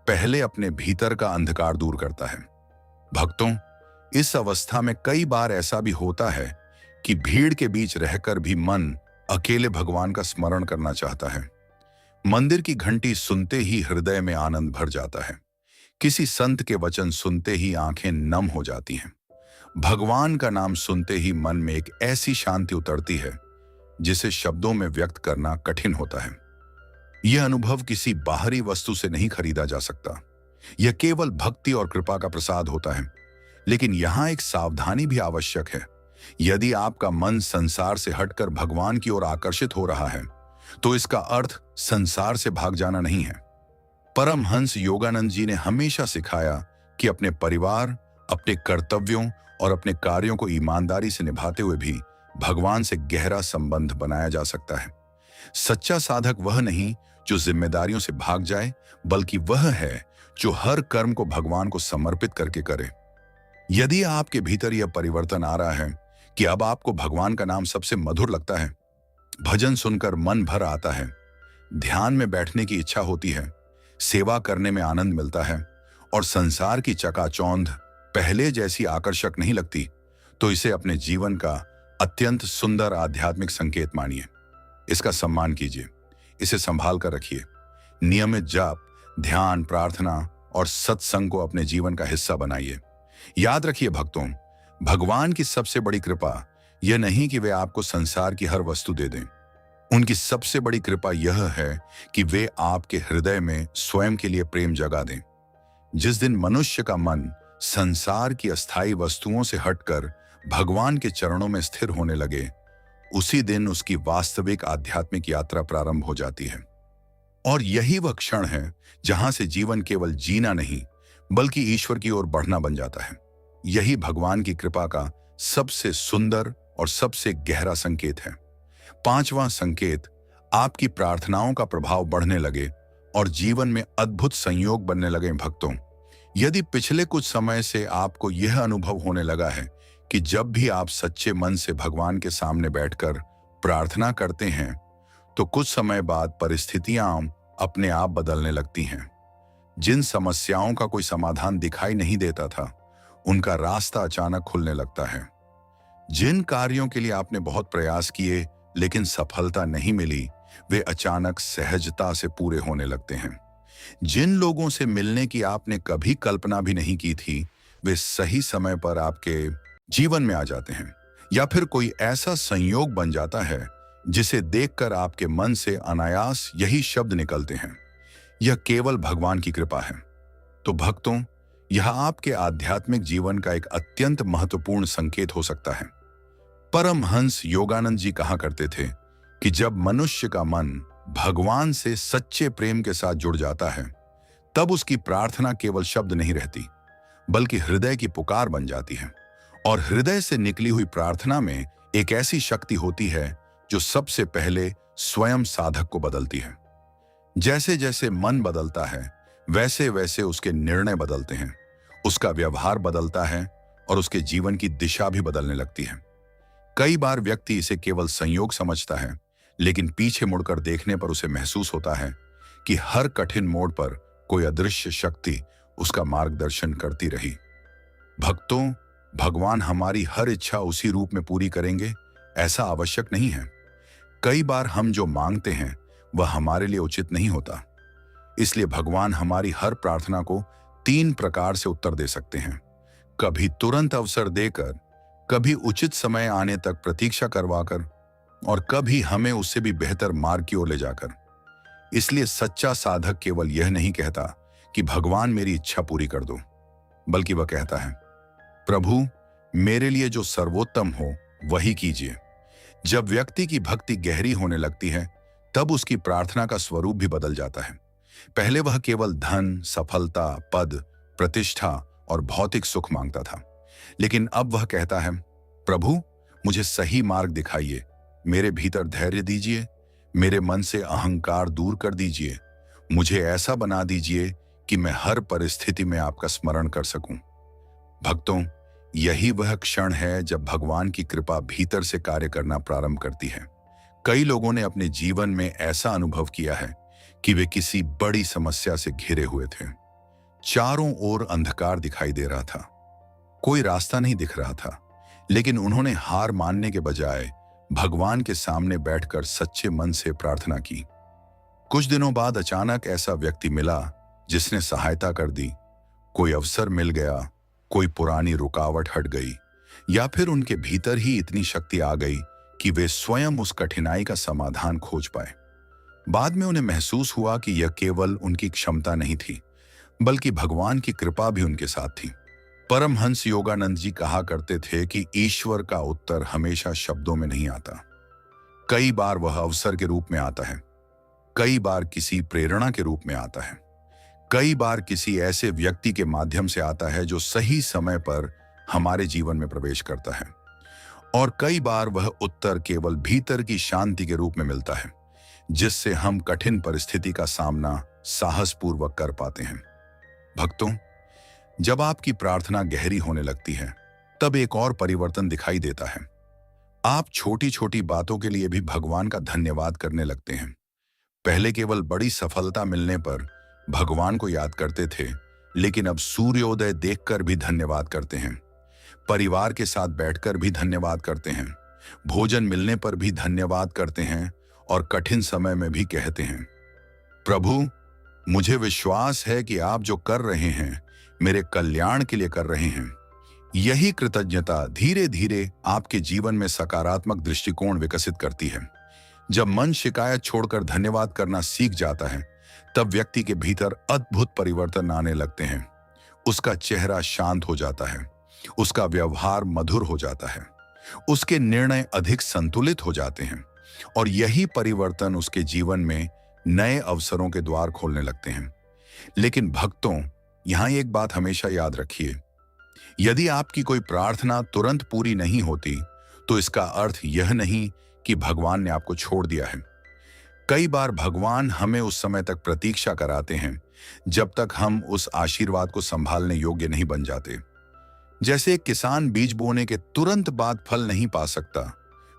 पहले अपने भीतर का अंधकार दूर करता है। भक्तों, इस अवस्था में कई बार ऐसा भी होता है कि भीड़ के बीच रहकर भी मन अकेले भगवान का स्मरण करना चाहता है। मंदिर की घंटी सुनते ही हृदय में आनंद भर जाता है, किसी संत के वचन सुनते ही आंखें नम हो जाती हैं, भगवान का नाम सुनते ही मन में एक ऐसी शांति उतरती है जिसे शब्दों में व्यक्त करना कठिन होता है। यह अनुभव किसी बाहरी वस्तु से नहीं खरीदा जा सकता, यह केवल भक्ति और कृपा का प्रसाद होता है। लेकिन यहाँ एक सावधानी भी आवश्यक है। यदि आपका मन संसार से हटकर भगवान की ओर आकर्षित हो रहा है, तो इसका अर्थ संसार से भाग जाना नहीं है। परमहंस योगानंद जी ने हमेशा सिखाया कि अपने परिवार, अपने कर्तव्यों और अपने कार्यों को ईमानदारी से निभाते हुए भी भगवान से गहरा संबंध बनाया जा सकता है। सच्चा साधक वह नहीं जो जिम्मेदारियों से भाग जाए, बल्कि वह है जो हर कर्म को भगवान को समर्पित करके करे। यदि आपके भीतर यह परिवर्तन आ रहा है कि अब आपको भगवान का नाम सबसे मधुर लगता है, भजन सुनकर मन भर आता है, ध्यान में बैठने की इच्छा होती है, सेवा करने में आनंद मिलता है और संसार की चकाचौंध पहले जैसी आकर्षक नहीं लगती, तो इसे अपने जीवन का अत्यंत सुंदर आध्यात्मिक संकेत मानिए। इसका सम्मान कीजिए, इसे संभाल कर रखिए। नियमित जाप, ध्यान, प्रार्थना और सत्संग को अपने जीवन का हिस्सा बनाइए। याद रखिए भक्तों, भगवान की सबसे बड़ी कृपा यह नहीं कि वे आपको संसार की हर वस्तु दे दें। उनकी सबसे बड़ी कृपा यह है कि वे आपके हृदय में स्वयं के लिए प्रेम जगा दें। जिस दिन मनुष्य का मन संसार की अस्थायी वस्तुओं से हटकर भगवान के चरणों में स्थिर होने लगे, उसी दिन उसकी वास्तविक आध्यात्मिक यात्रा प्रारंभ हो जाती है। और यही वह क्षण है जहां से जीवन केवल जीना नहीं बल्कि ईश्वर की ओर बढ़ना बन जाता है। यही भगवान की कृपा का सबसे सुंदर और सबसे गहरा संकेत है। पांचवां संकेत, आपकी प्रार्थनाओं का प्रभाव बढ़ने लगे और जीवन में अद्भुत संयोग बनने लगे। भक्तों, यदि पिछले कुछ समय से आपको यह अनुभव होने लगा है कि जब भी आप सच्चे मन से भगवान के सामने बैठकर प्रार्थना करते हैं तो कुछ समय बाद परिस्थितियां अपने आप बदलने लगती हैं। जिन समस्याओं का कोई समाधान दिखाई नहीं देता था, उनका रास्ता अचानक खुलने लगता है। जिन कार्यों के लिए आपने बहुत प्रयास किए लेकिन सफलता नहीं मिली, वे अचानक सहजता से पूरे होने लगते हैं। जिन लोगों से मिलने की आपने कभी कल्पना भी नहीं की थी, वे सही समय पर आपके जीवन में आ जाते हैं। या फिर कोई ऐसा संयोग बन जाता है जिसे देखकर आपके मन से अनायास यही शब्द निकलते हैं, यह केवल भगवान की कृपा है। तो भक्तों, यह आपके आध्यात्मिक जीवन का एक अत्यंत महत्वपूर्ण संकेत हो सकता है। परमहंस योगानंद जी कहा करते थे कि जब मनुष्य का मन भगवान से सच्चे प्रेम के साथ जुड़ जाता है, तब उसकी प्रार्थना केवल शब्द नहीं रहती बल्कि हृदय की पुकार बन जाती है। और हृदय से निकली हुई प्रार्थना में एक ऐसी शक्ति होती है जो सबसे पहले स्वयं साधक को बदलती है। जैसे जैसे मन बदलता है, वैसे वैसे उसके निर्णय बदलते हैं, उसका व्यवहार बदलता है और उसके जीवन की दिशा भी बदलने लगती है। कई बार व्यक्ति इसे केवल संयोग समझता है, लेकिन पीछे मुड़कर देखने पर उसे महसूस होता है कि हर कठिन मोड़ पर कोई अदृश्य शक्ति उसका मार्गदर्शन करती रही। भक्तों, भगवान हमारी हर इच्छा उसी रूप में पूरी करेंगे ऐसा आवश्यक नहीं है। कई बार हम जो मांगते हैं वह हमारे लिए उचित नहीं होता। इसलिए भगवान हमारी हर प्रार्थना को 3 प्रकार से उत्तर दे सकते हैं। कभी तुरंत अवसर देकर, कभी उचित समय आने तक प्रतीक्षा करवाकर, और कभी हमें उससे भी बेहतर मार्ग की ओर ले जाकर। इसलिए सच्चा साधक केवल यह नहीं कहता कि भगवान मेरी इच्छा पूरी कर दो, बल्कि वह कहता है, प्रभु मेरे लिए जो सर्वोत्तम हो वही कीजिए। जब व्यक्ति की भक्ति गहरी होने लगती है, तब उसकी प्रार्थना का स्वरूप भी बदल जाता है। पहले वह केवल धन, सफलता, पद, प्रतिष्ठा और भौतिक सुख मांगता था, लेकिन अब वह कहता है, प्रभु मुझे सही मार्ग दिखाइए, मेरे भीतर धैर्य दीजिए, मेरे मन से अहंकार दूर कर दीजिए, मुझे ऐसा बना दीजिए कि मैं हर परिस्थिति में आपका स्मरण कर सकूं। भक्तों, यही वह क्षण है जब भगवान की कृपा भीतर से कार्य करना प्रारंभ करती है। कई लोगों ने अपने जीवन में ऐसा अनुभव किया है कि वे किसी बड़ी समस्या से घिरे हुए थे। चारों ओर अंधकार दिखाई दे रहा था, कोई रास्ता नहीं दिख रहा था, लेकिन उन्होंने हार मानने के बजाय भगवान के सामने बैठकर सच्चे मन से प्रार्थना की। कुछ दिनों बाद अचानक ऐसा व्यक्ति मिला जिसने सहायता कर दी। कोई अवसर मिल गया, कोई पुरानी रुकावट हट गई, या फिर उनके भीतर ही इतनी शक्ति आ गई कि वे स्वयं उस कठिनाई का समाधान खोज पाए। बाद में उन्हें महसूस हुआ कि यह केवल उनकी क्षमता नहीं थी, बल्कि भगवान की कृपा भी उनके साथ थी। परमहंस योगानंद जी कहा करते थे कि ईश्वर का उत्तर हमेशा शब्दों में नहीं आता। कई बार वह अवसर के रूप में आता है, कई बार किसी प्रेरणा के रूप में आता है, कई बार किसी ऐसे व्यक्ति के माध्यम से आता है जो सही समय पर हमारे जीवन में प्रवेश करता है, और कई बार वह उत्तर केवल भीतर की शांति के रूप में मिलता है, जिससे हम कठिन परिस्थिति का सामना साहसपूर्वक कर पाते हैं। भक्तों, जब आपकी प्रार्थना गहरी होने लगती है, तब एक और परिवर्तन दिखाई देता है। आप छोटी छोटी बातों के लिए भी भगवान का धन्यवाद करने लगते हैं। पहले केवल बड़ी सफलता मिलने पर भगवान को याद करते थे, लेकिन अब सूर्योदय देखकर भी धन्यवाद करते हैं, परिवार के साथ बैठकर भी धन्यवाद करते हैं, भोजन मिलने पर भी धन्यवाद करते हैं, और कठिन समय में भी कहते हैं, प्रभु मुझे विश्वास है कि आप जो कर रहे हैं मेरे कल्याण के लिए कर रहे हैं। यही कृतज्ञता धीरे धीरे आपके जीवन में सकारात्मक दृष्टिकोण विकसित करती है। जब मन शिकायत छोड़कर धन्यवाद करना सीख जाता है, तब व्यक्ति के भीतर अद्भुत परिवर्तन आने लगते हैं। उसका चेहरा शांत हो जाता है, उसका व्यवहार मधुर हो जाता है, उसके निर्णय अधिक संतुलित हो जाते हैं और यही परिवर्तन उसके जीवन में नए अवसरों के द्वार खोलने लगते हैं। लेकिन भक्तों, यहां एक बात हमेशा याद रखिए, यदि आपकी कोई प्रार्थना तुरंत पूरी नहीं होती, तो इसका अर्थ यह नहीं कि भगवान ने आपको छोड़ दिया है। कई बार भगवान हमें उस समय तक प्रतीक्षा कराते हैं जब तक हम उस आशीर्वाद को संभालने योग्य नहीं बन जाते। जैसे एक किसान बीज बोने के तुरंत बाद फल नहीं पा सकता,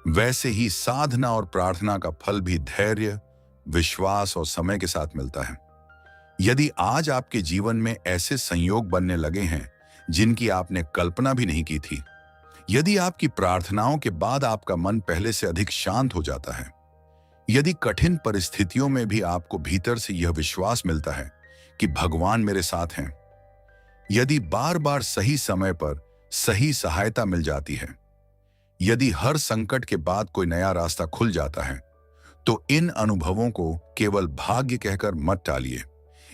वैसे ही साधना और प्रार्थना का फल भी धैर्य, विश्वास और समय के साथ मिलता है। यदि आज आपके जीवन में ऐसे संयोग बनने लगे हैं जिनकी आपने कल्पना भी नहीं की थी, यदि आपकी प्रार्थनाओं के बाद आपका मन पहले से अधिक शांत हो जाता है, यदि कठिन परिस्थितियों में भी आपको भीतर से यह विश्वास मिलता है कि भगवान मेरे साथ हैं, यदि बार बार सही समय पर सही सहायता मिल जाती है, यदि हर संकट के बाद कोई नया रास्ता खुल जाता है, तो इन अनुभवों को केवल भाग्य कहकर मत टालिए।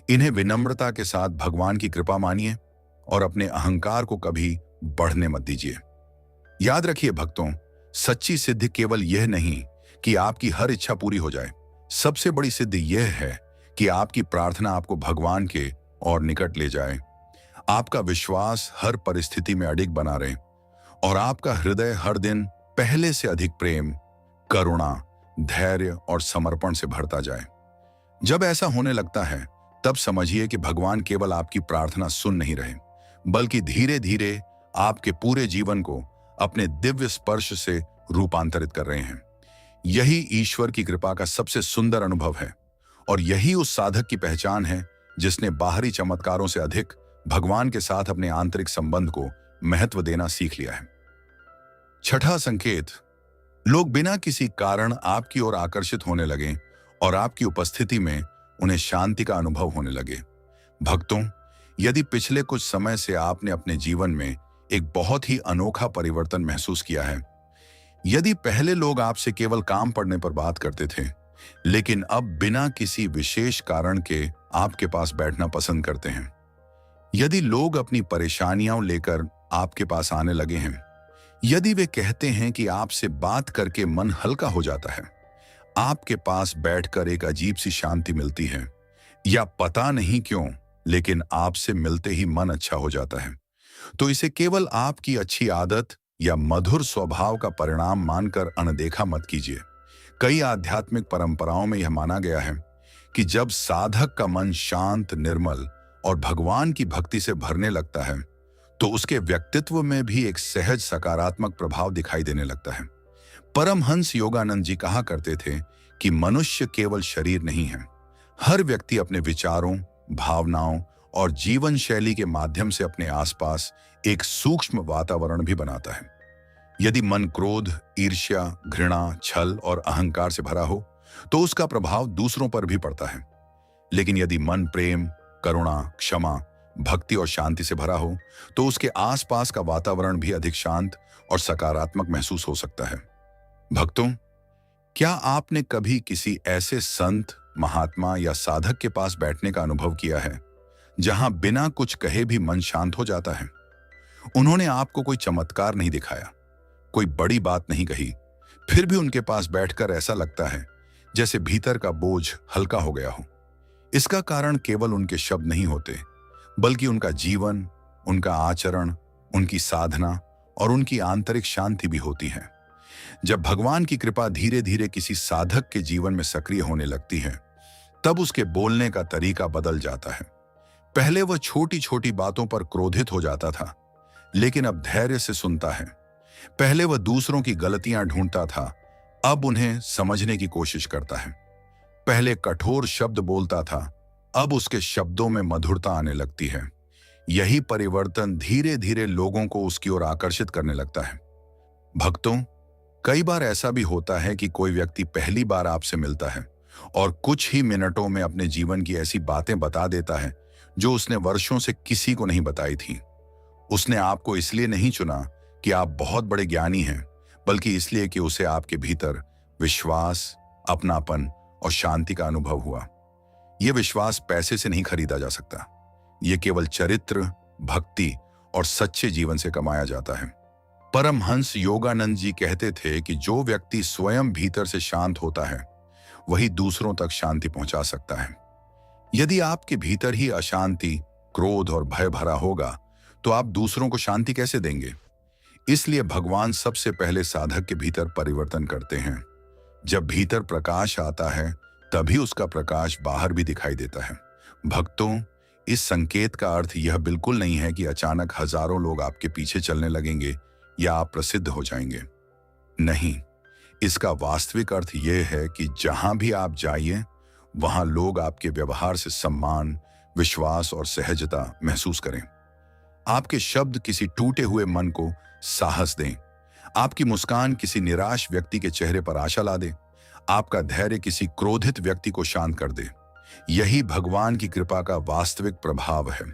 इन्हें विनम्रता के साथ भगवान की कृपा मानिए और अपने अहंकार को कभी बढ़ने मत दीजिए। याद रखिए भक्तों, सच्ची सिद्धि केवल यह नहीं कि आपकी हर इच्छा पूरी हो जाए, सबसे बड़ी सिद्धि यह है कि आपकी प्रार्थना आपको भगवान के और निकट ले जाए, आपका विश्वास हर परिस्थिति में अडिग बना रहे और आपका हृदय हर दिन पहले से अधिक प्रेम, करुणा, धैर्य और समर्पण से भरता जाए। जब ऐसा होने लगता है, तब समझिए कि भगवान केवल आपकी प्रार्थना सुन नहीं रहे, बल्कि धीरे धीरे आपके पूरे जीवन को अपने दिव्य स्पर्श से रूपांतरित कर रहे हैं। यही ईश्वर की कृपा का सबसे सुंदर अनुभव है और यही उस साधक की पहचान है जिसने बाहरी चमत्कारों से अधिक भगवान के साथ अपने आंतरिक संबंध को महत्व देना सीख लिया है। छठा संकेत, लोग बिना किसी कारण आपकी ओर आकर्षित होने लगे और आपकी उपस्थिति में उन्हें शांति का अनुभव होने लगे। भक्तों, यदि पिछले कुछ समय से आपने अपने जीवन में एक बहुत ही अनोखा परिवर्तन महसूस किया है, यदि पहले लोग आपसे केवल काम पड़ने पर बात करते थे, लेकिन अब बिना किसी विशेष कारण के आपके पास बैठना पसंद करते हैं, यदि लोग अपनी परेशानियां लेकर आपके पास आने लगे हैं, यदि वे कहते हैं कि आपसे बात करके मन हल्का हो जाता है, आपके पास बैठकर एक अजीब सी शांति मिलती है, या पता नहीं क्यों लेकिन आपसे मिलते ही मन अच्छा हो जाता है, तो इसे केवल आपकी अच्छी आदत या मधुर स्वभाव का परिणाम मानकर अनदेखा मत कीजिए। कई आध्यात्मिक परंपराओं में यह माना गया है कि जब साधक का मन शांत, निर्मल और भगवान की भक्ति से भरने लगता है, तो उसके व्यक्तित्व में भी एक सहज सकारात्मक प्रभाव दिखाई देने लगता है। परमहंस योगानंद जी कहा करते थे कि मनुष्य केवल शरीर नहीं है, हर व्यक्ति अपने विचारों, भावनाओं और जीवन शैली के माध्यम से अपने आसपास एक सूक्ष्म वातावरण भी बनाता है। यदि मन क्रोध, ईर्ष्या, घृणा, छल और अहंकार से भरा हो, तो उसका प्रभाव दूसरों पर भी पड़ता है। लेकिन यदि मन प्रेम, करुणा, क्षमा, भक्ति और शांति से भरा हो, तो उसके आसपास का वातावरण भी अधिक शांत और सकारात्मक महसूस हो सकता है। भक्तों, क्या आपने कभी किसी ऐसे संत, महात्मा या साधक के पास बैठने का अनुभव किया है जहां बिना कुछ कहे भी मन शांत हो जाता है? उन्होंने आपको कोई चमत्कार नहीं दिखाया, कोई बड़ी बात नहीं कही, फिर भी उनके पास बैठकर ऐसा लगता है जैसे भीतर का बोझ हल्का हो गया हो। इसका कारण केवल उनके शब्द नहीं होते, बल्कि उनका जीवन, उनका आचरण, उनकी साधना और उनकी आंतरिक शांति भी होती है। जब भगवान की कृपा धीरे धीरे किसी साधक के जीवन में सक्रिय होने लगती है, तब उसके बोलने का तरीका बदल जाता है। पहले वह छोटी छोटी बातों पर क्रोधित हो जाता था, लेकिन अब धैर्य से सुनता है। पहले वह दूसरों की गलतियां ढूंढता था, अब उन्हें समझने की कोशिश करता है। पहले कठोर शब्द बोलता था, अब उसके शब्दों में मधुरता आने लगती है। यही परिवर्तन धीरे धीरे लोगों को उसकी ओर आकर्षित करने लगता है। भक्तों, कई बार ऐसा भी होता है कि कोई व्यक्ति पहली बार आपसे मिलता है और कुछ ही मिनटों में अपने जीवन की ऐसी बातें बता देता है जो उसने वर्षों से किसी को नहीं बताई थी। उसने आपको इसलिए नहीं चुना कि आप बहुत बड़े ज्ञानी हैं, बल्कि इसलिए कि उसे आपके भीतर विश्वास, अपनापन और शांति का अनुभव हुआ। यह विश्वास पैसे से नहीं खरीदा जा सकता। यह केवल चरित्र, भक्ति और सच्चे जीवन से कमाया जाता है। परमहंस योगानंद जी कहते थे कि जो व्यक्ति स्वयं भीतर से शांत होता है, वही दूसरों तक शांति पहुंचा सकता है। यदि आपके भीतर ही अशांति, क्रोध और भय भरा होगा, तो आप दूसरों को शांति कैसे देंगे? इसलिए भगवान सबसे पहले साधक के भीतर परिवर्तन करते हैं। जब भीतर प्रकाश आता है, तभी उसका प्रकाश बाहर भी दिखाई देता है। भक्तों, इस संकेत का अर्थ यह बिल्कुल नहीं है कि अचानक हजारों लोग आपके पीछे चलने लगेंगे या आप प्रसिद्ध हो जाएंगे। नहीं, इसका वास्तविक अर्थ यह है कि जहां भी आप जाइए, वहां लोग आपके व्यवहार से सम्मान, विश्वास और सहजता महसूस करें। आपके शब्द किसी टूटे हुए मन को साहस दें। आपकी मुस्कान किसी निराश व्यक्ति के चेहरे पर आशा ला दे। आपका धैर्य किसी क्रोधित व्यक्ति को शांत कर दे। यही भगवान की कृपा का वास्तविक प्रभाव है।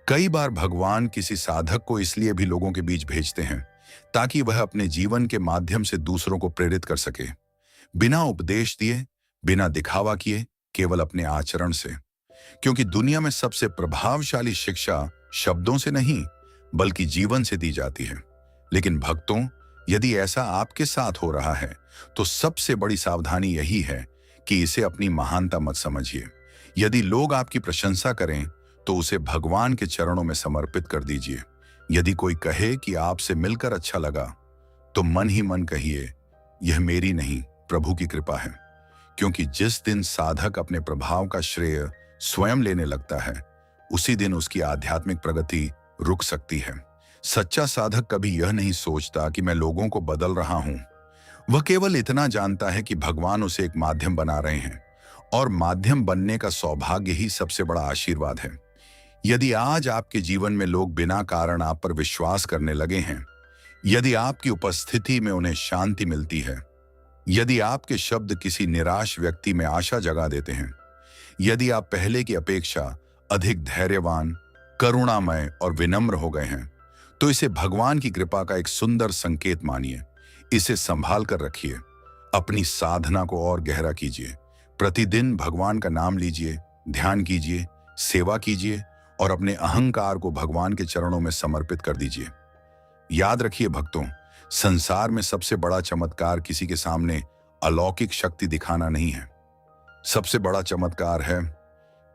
कई बार भगवान किसी साधक को इसलिए भी लोगों के बीच भेजते हैं ताकि वह अपने जीवन के माध्यम से दूसरों को प्रेरित कर सके, बिना उपदेश दिए, बिना दिखावा किए, केवल अपने आचरण से। क्योंकि दुनिया में सबसे प्रभावशाली शिक्षा शब्दों से नहीं, बल्कि जीवन से दी जाती है। लेकिन भक्तों, यदि ऐसा आपके साथ हो रहा है, तो सबसे बड़ी सावधानी यही है कि इसे अपनी महानता मत समझिए। यदि लोग आपकी प्रशंसा करें, तो उसे भगवान के चरणों में समर्पित कर दीजिए। यदि कोई कहे कि आपसे मिलकर अच्छा लगा, तो मन ही मन कहिए, यह मेरी नहीं, प्रभु की कृपा है। क्योंकि जिस दिन साधक अपने प्रभाव का श्रेय स्वयं लेने लगता है, उसी दिन उसकी आध्यात्मिक प्रगति रुक सकती है। सच्चा साधक कभी यह नहीं सोचता कि मैं लोगों को बदल रहा हूं। वह केवल इतना जानता है कि भगवान उसे एक माध्यम बना रहे हैं, और माध्यम बनने का सौभाग्य ही सबसे बड़ा आशीर्वाद है। यदि आज आपके जीवन में लोग बिना कारण आप पर विश्वास करने लगे हैं, यदि आपकी उपस्थिति में उन्हें शांति मिलती है, यदि आपके शब्द किसी निराश व्यक्ति में आशा जगा देते हैं, यदि आप पहले की अपेक्षा अधिक धैर्यवान, करुणामय और विनम्र हो गए हैं, तो इसे भगवान की कृपा का एक सुंदर संकेत मानिए। इसे संभाल कर रखिए। अपनी साधना को और गहरा कीजिए। प्रतिदिन भगवान का नाम लीजिए, ध्यान कीजिए, सेवा कीजिए और अपने अहंकार को भगवान के चरणों में समर्पित कर दीजिए। याद रखिए भक्तों, संसार में सबसे बड़ा चमत्कार किसी के सामने अलौकिक शक्ति दिखाना नहीं है। सबसे बड़ा चमत्कार है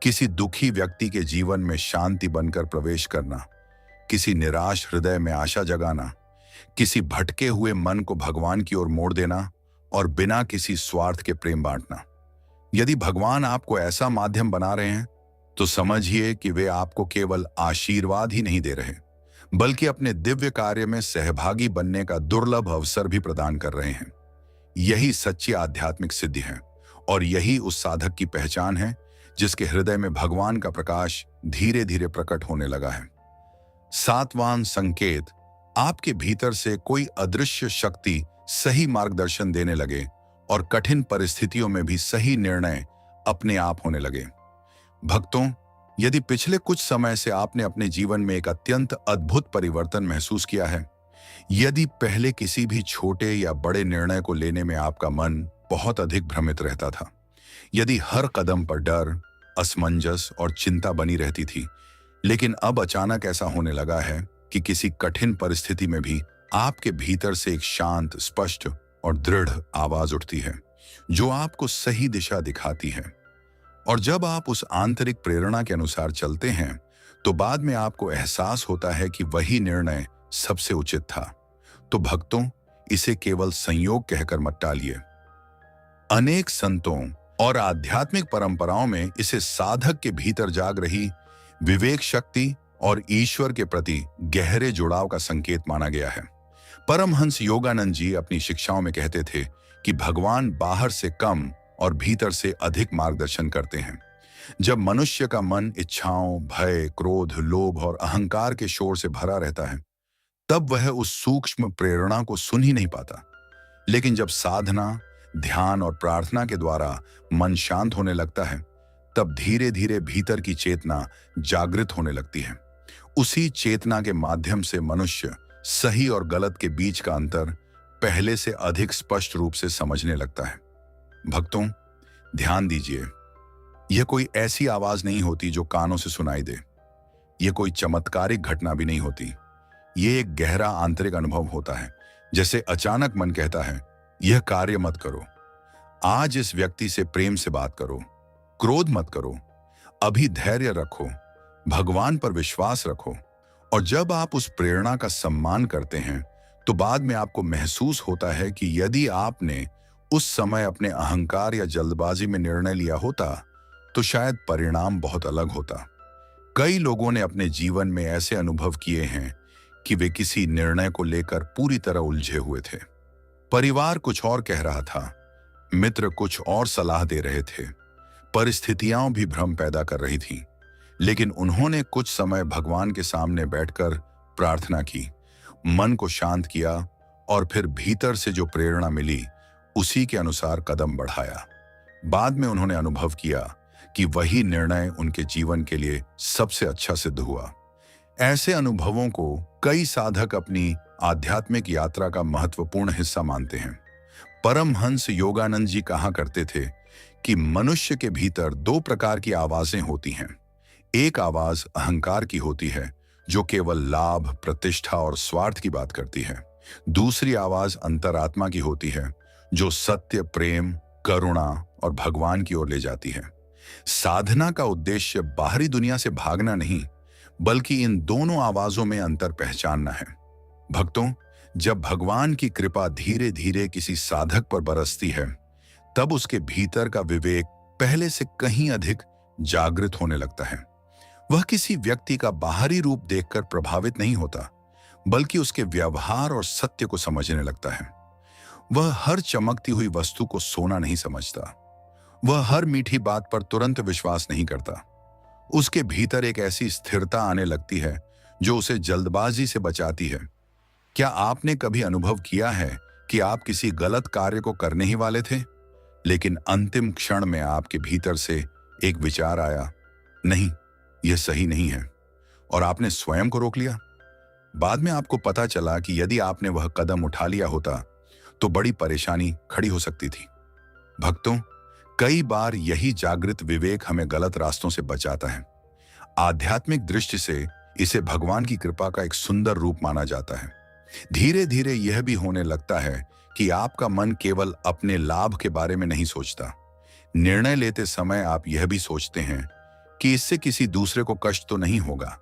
किसी दुखी व्यक्ति के जीवन में शांति बनकर प्रवेश करना, किसी निराश हृदय में आशा जगाना, किसी भटके हुए मन को भगवान की ओर मोड़ देना और बिना किसी स्वार्थ के प्रेम बांटना। यदि भगवान आपको ऐसा माध्यम बना रहे हैं, तो समझिए कि वे आपको केवल आशीर्वाद ही नहीं दे रहे, बल्कि अपने दिव्य कार्य में सहभागी बनने का दुर्लभ अवसर भी प्रदान कर रहे हैं। यही सच्ची आध्यात्मिक सिद्धि है और यही उस साधक की पहचान है जिसके हृदय में भगवान का प्रकाश धीरे धीरे प्रकट होने लगा है। सातवां संकेत, आपके भीतर से कोई अदृश्य शक्ति सही मार्गदर्शन देने लगे और कठिन परिस्थितियों में भी सही निर्णय अपने आप होने लगे। भक्तों, यदि पिछले कुछ समय से आपने अपने जीवन में एक अत्यंत अद्भुत परिवर्तन महसूस किया है, यदि पहले किसी भी छोटे या बड़े निर्णय को लेने में आपका मन बहुत अधिक भ्रमित रहता था, यदि हर कदम पर डर, असमंजस और चिंता बनी रहती थी, लेकिन अब अचानक ऐसा होने लगा है कि किसी कठिन परिस्थिति में भी आपके भीतर से एक शांत, स्पष्ट और दृढ़ आवाज उठती है जो आपको सही दिशा दिखाती है। और जब आप उस आंतरिक प्रेरणा के अनुसार चलते हैं, तो बाद में आपको एहसास होता है कि वही निर्णय सबसे उचित था। तो भक्तों, इसे केवल संयोग कहकर मत टालिए। अनेक संतों और आध्यात्मिक परंपराओं में इसे साधक के भीतर जाग रही विवेक शक्ति और ईश्वर के प्रति गहरे जुड़ाव का संकेत माना गया है। परमहंस योगानंद जी अपनी शिक्षाओं में कहते थे कि भगवान बाहर से कम और भीतर से अधिक मार्गदर्शन करते हैं। जब मनुष्य का मन इच्छाओं, भय, क्रोध, लोभ और अहंकार के शोर से भरा रहता है, तब वह उस सूक्ष्म प्रेरणा को सुन ही नहीं पाता। लेकिन जब साधना, ध्यान और प्रार्थना के द्वारा मन शांत होने लगता है, तब धीरे धीरे भीतर की चेतना जागृत होने लगती है। उसी चेतना के माध्यम से मनुष्य सही और गलत के बीच का अंतर पहले से अधिक स्पष्ट रूप से समझने लगता है। भक्तों, ध्यान दीजिए, यह कोई ऐसी आवाज नहीं होती जो कानों से सुनाई दे। यह कोई चमत्कारिक घटना भी नहीं होती। यह एक गहरा आंतरिक अनुभव होता है। जैसे अचानक मन कहता है, यह कार्य मत करो, आज इस व्यक्ति से प्रेम से बात करो, क्रोध मत करो, अभी धैर्य रखो, भगवान पर विश्वास रखो। और जब आप उस प्रेरणा का सम्मान करते हैं तो बाद में आपको महसूस होता है कि यदि आपने उस समय अपने अहंकार या जल्दबाजी में निर्णय लिया होता तो शायद परिणाम बहुत अलग होता। कई लोगों ने अपने जीवन में ऐसे अनुभव किए हैं कि वे किसी निर्णय को लेकर पूरी तरह उलझे हुए थे। परिवार कुछ और कह रहा था, मित्र कुछ और सलाह दे रहे थे, परिस्थितियां भी भ्रम पैदा कर रही थीं, लेकिन उन्होंने कुछ समय भगवान के सामने बैठकर प्रार्थना की, मन को शांत किया और फिर भीतर से जो प्रेरणा मिली उसी के अनुसार कदम बढ़ाया। बाद में उन्होंने अनुभव किया कि वही निर्णय उनके जीवन के लिए सबसे अच्छा सिद्ध हुआ। ऐसे अनुभवों को कई साधक अपनी आध्यात्मिक यात्रा का महत्वपूर्ण हिस्सा मानते हैं। परमहंस योगानंद जी कहा करते थे कि मनुष्य के भीतर दो प्रकार की आवाजें होती हैं। एक आवाज अहंकार की होती है जो केवल लाभ, प्रतिष्ठा और स्वार्थ की बात करती है। दूसरी आवाज अंतरात्मा की होती है जो सत्य, प्रेम, करुणा और भगवान की ओर ले जाती है। साधना का उद्देश्य बाहरी दुनिया से भागना नहीं, बल्कि इन दोनों आवाजों में अंतर पहचानना है। भक्तों, जब भगवान की कृपा धीरे धीरे किसी साधक पर बरसती है, तब उसके भीतर का विवेक पहले से कहीं अधिक जागृत होने लगता है। वह किसी व्यक्ति का बाहरी रूप देखकर प्रभावित नहीं होता, बल्कि उसके व्यवहार और सत्य को समझने लगता है। वह हर चमकती हुई वस्तु को सोना नहीं समझता। वह हर मीठी बात पर तुरंत विश्वास नहीं करता। उसके भीतर एक ऐसी स्थिरता आने लगती है जो उसे जल्दबाजी से बचाती है। क्या आपने कभी अनुभव किया है कि आप किसी गलत कार्य को करने ही वाले थे, लेकिन अंतिम क्षण में आपके भीतर से एक विचार आया, नहीं, यह सही नहीं है, और आपने स्वयं को रोक लिया? बाद में आपको पता चला कि यदि आपने वह कदम उठा लिया होता तो बड़ी परेशानी खड़ी हो सकती थी। भक्तों, कई बार यही जागृत विवेक हमें गलत रास्तों से बचाता है। आध्यात्मिक दृष्टि से इसे भगवान की कृपा का एक सुंदर रूप माना जाता है। धीरे धीरे यह भी होने लगता है कि आपका मन केवल अपने लाभ के बारे में नहीं सोचता। निर्णय लेते समय आप यह भी सोचते हैं कि इससे किसी दूसरे को कष्ट तो नहीं होगा।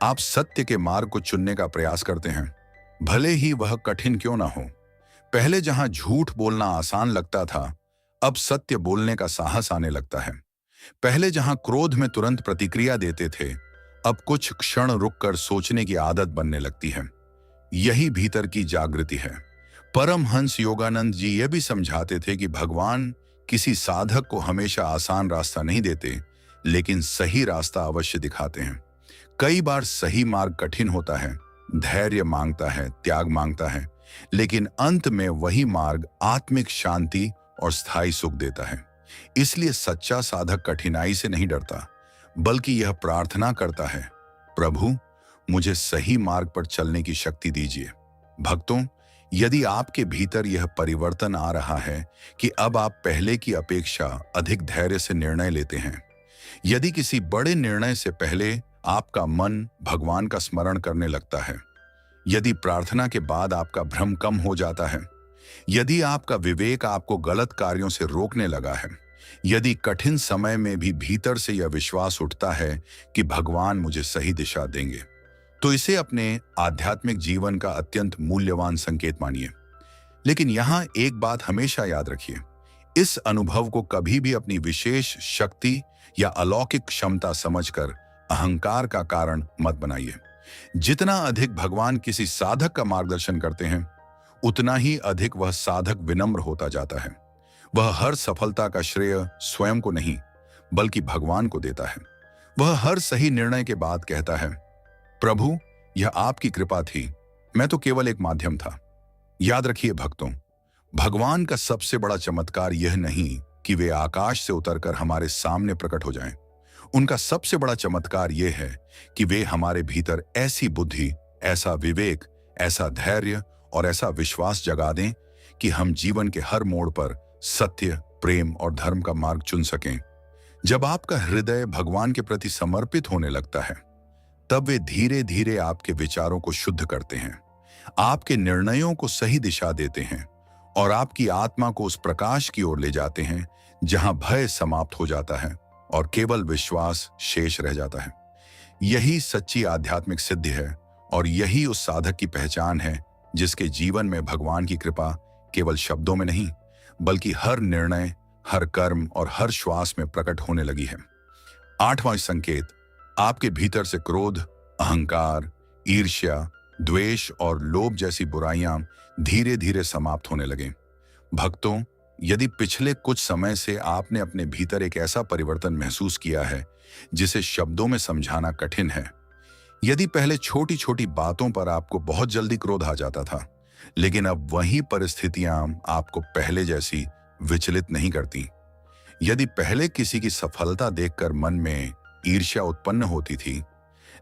आप सत्य के मार्ग को चुनने का प्रयास करते हैं, भले ही वह कठिन क्यों ना हो। पहले जहां झूठ बोलना आसान लगता था, अब सत्य बोलने का साहस आने लगता है। पहले जहां क्रोध में तुरंत प्रतिक्रिया देते थे, अब कुछ क्षण रुककर सोचने की आदत बनने लगती है। यही भीतर की जागृति है। परमहंस योगानंद जी यह भी समझाते थे कि भगवान किसी साधक को हमेशा आसान रास्ता नहीं देते, लेकिन सही रास्ता अवश्य दिखाते हैं। कई बार सही मार्ग कठिन होता है, धैर्य मांगता है, त्याग मांगता है, लेकिन अंत में वही मार्ग आत्मिक शांति और स्थायी सुख देता है। इसलिए सच्चा साधक कठिनाई से नहीं डरता, बल्कि यह प्रार्थना करता है, प्रभु, मुझे सही मार्ग पर चलने की शक्ति दीजिए। भक्तों, यदि आपके भीतर यह परिवर्तन आ रहा है कि अब आप पहले की अपेक्षा अधिक धैर्य से निर्णय लेते हैं, यदि किसी बड़े निर्णय से पहले आपका मन भगवान का स्मरण करने लगता है, यदि प्रार्थना के बाद आपका भ्रम कम हो जाता है, यदि आपका विवेक आपको गलत कार्यों से रोकने लगा है, यदि कठिन समय में भी भीतर से यह विश्वास उठता है कि भगवान मुझे सही दिशा देंगे, तो इसे अपने आध्यात्मिक जीवन का अत्यंत मूल्यवान संकेत मानिए। लेकिन यहां एक बात हमेशा याद रखिए, इस अनुभव को कभी भी अपनी विशेष शक्ति या अलौकिक क्षमता समझकर अहंकार का कारण मत बनाइए। जितना अधिक भगवान किसी साधक का मार्गदर्शन करते हैं, उतना ही अधिक वह साधक विनम्र होता जाता है। वह हर सफलता का श्रेय स्वयं को नहीं, बल्कि भगवान को देता है। वह हर सही निर्णय के बाद कहता है, प्रभु, यह आपकी कृपा थी, मैं तो केवल एक माध्यम था। याद रखिए भक्तों, भगवान का सबसे बड़ा चमत्कार यह नहीं कि वे आकाश से उतरकर हमारे सामने प्रकट हो जाएं। उनका सबसे बड़ा चमत्कार यह है कि वे हमारे भीतर ऐसी बुद्धि, ऐसा विवेक, ऐसा धैर्य और ऐसा विश्वास जगा दें कि हम जीवन के हर मोड़ पर सत्य, प्रेम और धर्म का मार्ग चुन सकें। जब आपका हृदय भगवान के प्रति समर्पित होने लगता है, तब वे धीरे धीरे आपके विचारों को शुद्ध करते हैं, आपके निर्णयों को सही दिशा देते हैं और आपकी आत्मा को उस प्रकाश की ओर ले जाते हैं जहां भय समाप्त हो जाता है और केवल विश्वास शेष रह जाता है। यही सच्ची आध्यात्मिक सिद्धि है और यही उस साधक की पहचान है जिसके जीवन में भगवान की कृपा केवल शब्दों में नहीं, बल्कि हर निर्णय, हर कर्म और हर श्वास में प्रकट होने लगी है। 8वां संकेत, आपके भीतर से क्रोध, अहंकार, ईर्ष्या, द्वेष और लोभ जैसी बुराइयां धीरे धीरे समाप्त होने लगें। भक्तों, यदि पिछले कुछ समय से आपने अपने भीतर एक ऐसा परिवर्तन महसूस किया है जिसे शब्दों में समझाना कठिन है, यदि पहले छोटी छोटी बातों पर आपको बहुत जल्दी क्रोध आ जाता था, लेकिन अब वही परिस्थितियां आपको पहले जैसी विचलित नहीं करती, यदि पहले किसी की सफलता देखकर मन में ईर्ष्या उत्पन्न होती थी,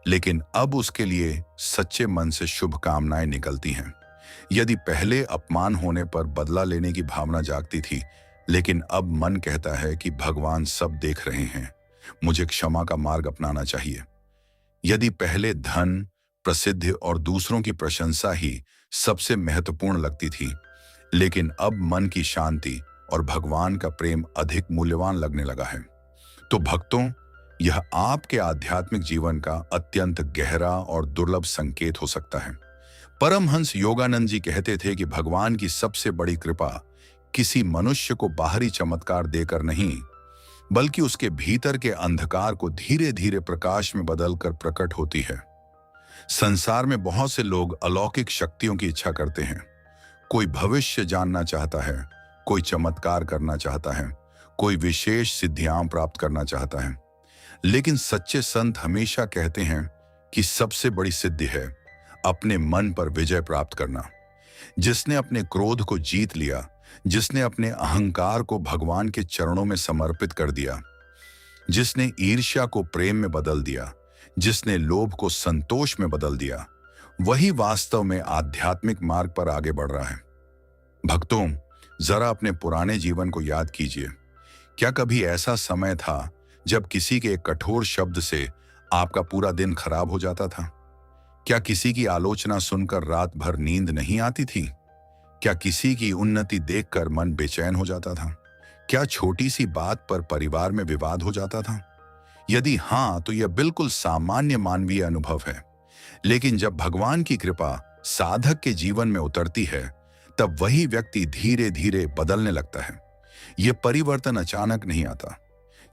लेकिन अब उसके लिए सच्चे मन से शुभकामनाएं निकलती हैं, यदि पहले अपमान होने पर बदला लेने की भावना जागती थी, लेकिन अब मन कहता है कि भगवान सब देख रहे हैं, मुझे क्षमा का मार्ग अपनाना चाहिए, यदि पहले धन, प्रसिद्धि और दूसरों की प्रशंसा ही सबसे महत्वपूर्ण लगती थी, लेकिन अब मन की शांति और भगवान का प्रेम अधिक मूल्यवान लगने लगा है, तो भक्तों, यह आपके आध्यात्मिक जीवन का अत्यंत गहरा और दुर्लभ संकेत हो सकता है। परमहंस योगानंद जी कहते थे कि भगवान की सबसे बड़ी कृपा किसी मनुष्य को बाहरी चमत्कार देकर नहीं, बल्कि उसके भीतर के अंधकार को धीरे धीरे प्रकाश में बदलकर प्रकट होती है। संसार में बहुत से लोग अलौकिक शक्तियों की इच्छा करते हैं। कोई भविष्य जानना चाहता है, कोई चमत्कार करना चाहता है, कोई विशेष सिद्धियां प्राप्त करना चाहता है, लेकिन सच्चे संत हमेशा कहते हैं कि सबसे बड़ी सिद्धि है अपने मन पर विजय प्राप्त करना। जिसने अपने क्रोध को जीत लिया, जिसने अपने अहंकार को भगवान के चरणों में समर्पित कर दिया, जिसने ईर्ष्या को प्रेम में बदल दिया, जिसने लोभ को संतोष में बदल दिया, वही वास्तव में आध्यात्मिक मार्ग पर आगे बढ़ रहा है। भक्तों, जरा अपने पुराने जीवन को याद कीजिए। क्या कभी ऐसा समय था जब किसी के एक कठोर शब्द से आपका पूरा दिन खराब हो जाता था? क्या किसी की आलोचना सुनकर रात भर नींद नहीं आती थी? क्या किसी की उन्नति देखकर मन बेचैन हो जाता था? क्या छोटी सी बात पर परिवार में विवाद हो जाता था? यदि हाँ, तो यह बिल्कुल सामान्य मानवीय अनुभव है। लेकिन जब भगवान की कृपा साधक के जीवन में उतरती है, तब वही व्यक्ति धीरे धीरे बदलने लगता है। यह परिवर्तन अचानक नहीं आता।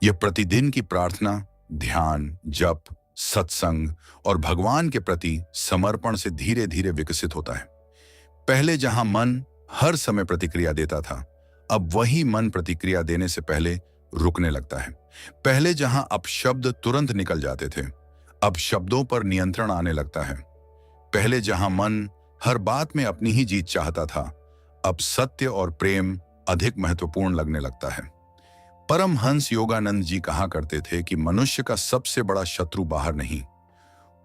यह प्रतिदिन की प्रार्थना, ध्यान, जप, सत्संग और भगवान के प्रति समर्पण से धीरे धीरे विकसित होता है। पहले जहां मन हर समय प्रतिक्रिया देता था, अब वही मन प्रतिक्रिया देने से पहले रुकने लगता है। पहले जहां अपशब्द तुरंत निकल जाते थे, अब शब्दों पर नियंत्रण आने लगता है। पहले जहां मन हर बात में अपनी ही जीत चाहता था, अब सत्य और प्रेम अधिक महत्वपूर्ण लगने लगता है। परमहंस योगानंद जी कहा करते थे कि मनुष्य का सबसे बड़ा शत्रु बाहर नहीं,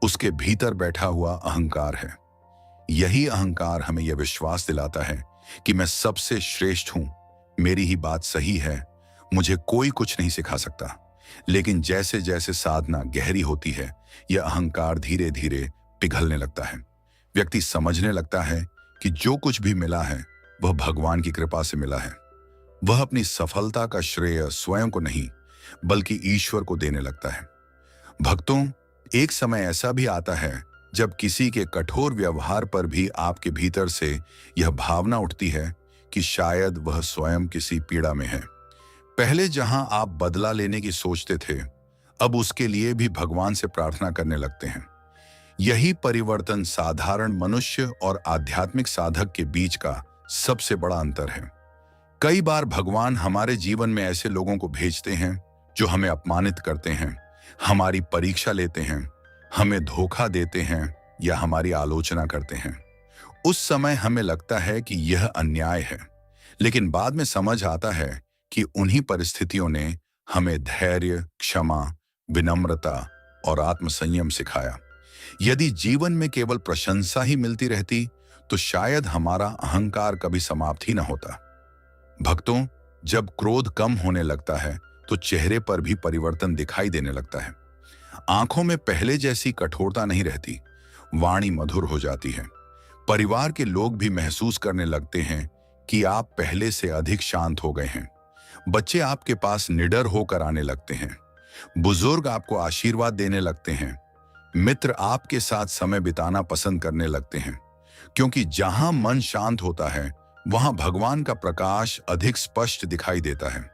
उसके भीतर बैठा हुआ अहंकार है। यही अहंकार हमें यह विश्वास दिलाता है कि मैं सबसे श्रेष्ठ हूं, मेरी ही बात सही है, मुझे कोई कुछ नहीं सिखा सकता। लेकिन जैसे जैसे साधना गहरी होती है, यह अहंकार धीरे धीरे पिघलने लगता है। व्यक्ति समझने लगता है कि जो कुछ भी मिला है वह भगवान की कृपा से मिला है। वह अपनी सफलता का श्रेय स्वयं को नहीं, बल्कि ईश्वर को देने लगता है। भक्तों, एक समय ऐसा भी आता है जब किसी के कठोर व्यवहार पर भी आपके भीतर से यह भावना उठती है कि शायद वह स्वयं किसी पीड़ा में है। पहले जहां आप बदला लेने की सोचते थे, अब उसके लिए भी भगवान से प्रार्थना करने लगते हैं। यही परिवर्तन साधारण मनुष्य और आध्यात्मिक साधक के बीच का सबसे बड़ा अंतर है। कई बार भगवान हमारे जीवन में ऐसे लोगों को भेजते हैं जो हमें अपमानित करते हैं, हमारी परीक्षा लेते हैं, हमें धोखा देते हैं या हमारी आलोचना करते हैं। उस समय हमें लगता है कि यह अन्याय है, लेकिन बाद में समझ आता है कि उन्हीं परिस्थितियों ने हमें धैर्य, क्षमा, विनम्रता और आत्मसंयम सिखाया। यदि जीवन में केवल प्रशंसा ही मिलती रहती तो शायद हमारा अहंकार कभी समाप्त ही न होता। भक्तों, जब क्रोध कम होने लगता है तो चेहरे पर भी परिवर्तन दिखाई देने लगता है। आंखों में पहले जैसी कठोरता नहीं रहती, वाणी मधुर हो जाती है। परिवार के लोग भी महसूस करने लगते हैं कि आप पहले से अधिक शांत हो गए हैं। बच्चे आपके पास निडर होकर आने लगते हैं। बुजुर्ग आपको आशीर्वाद देने लगते हैं। मित्र आपके साथ समय बिताना पसंद करने लगते हैं, क्योंकि जहां मन शांत होता है वहां भगवान का प्रकाश अधिक स्पष्ट दिखाई देता है।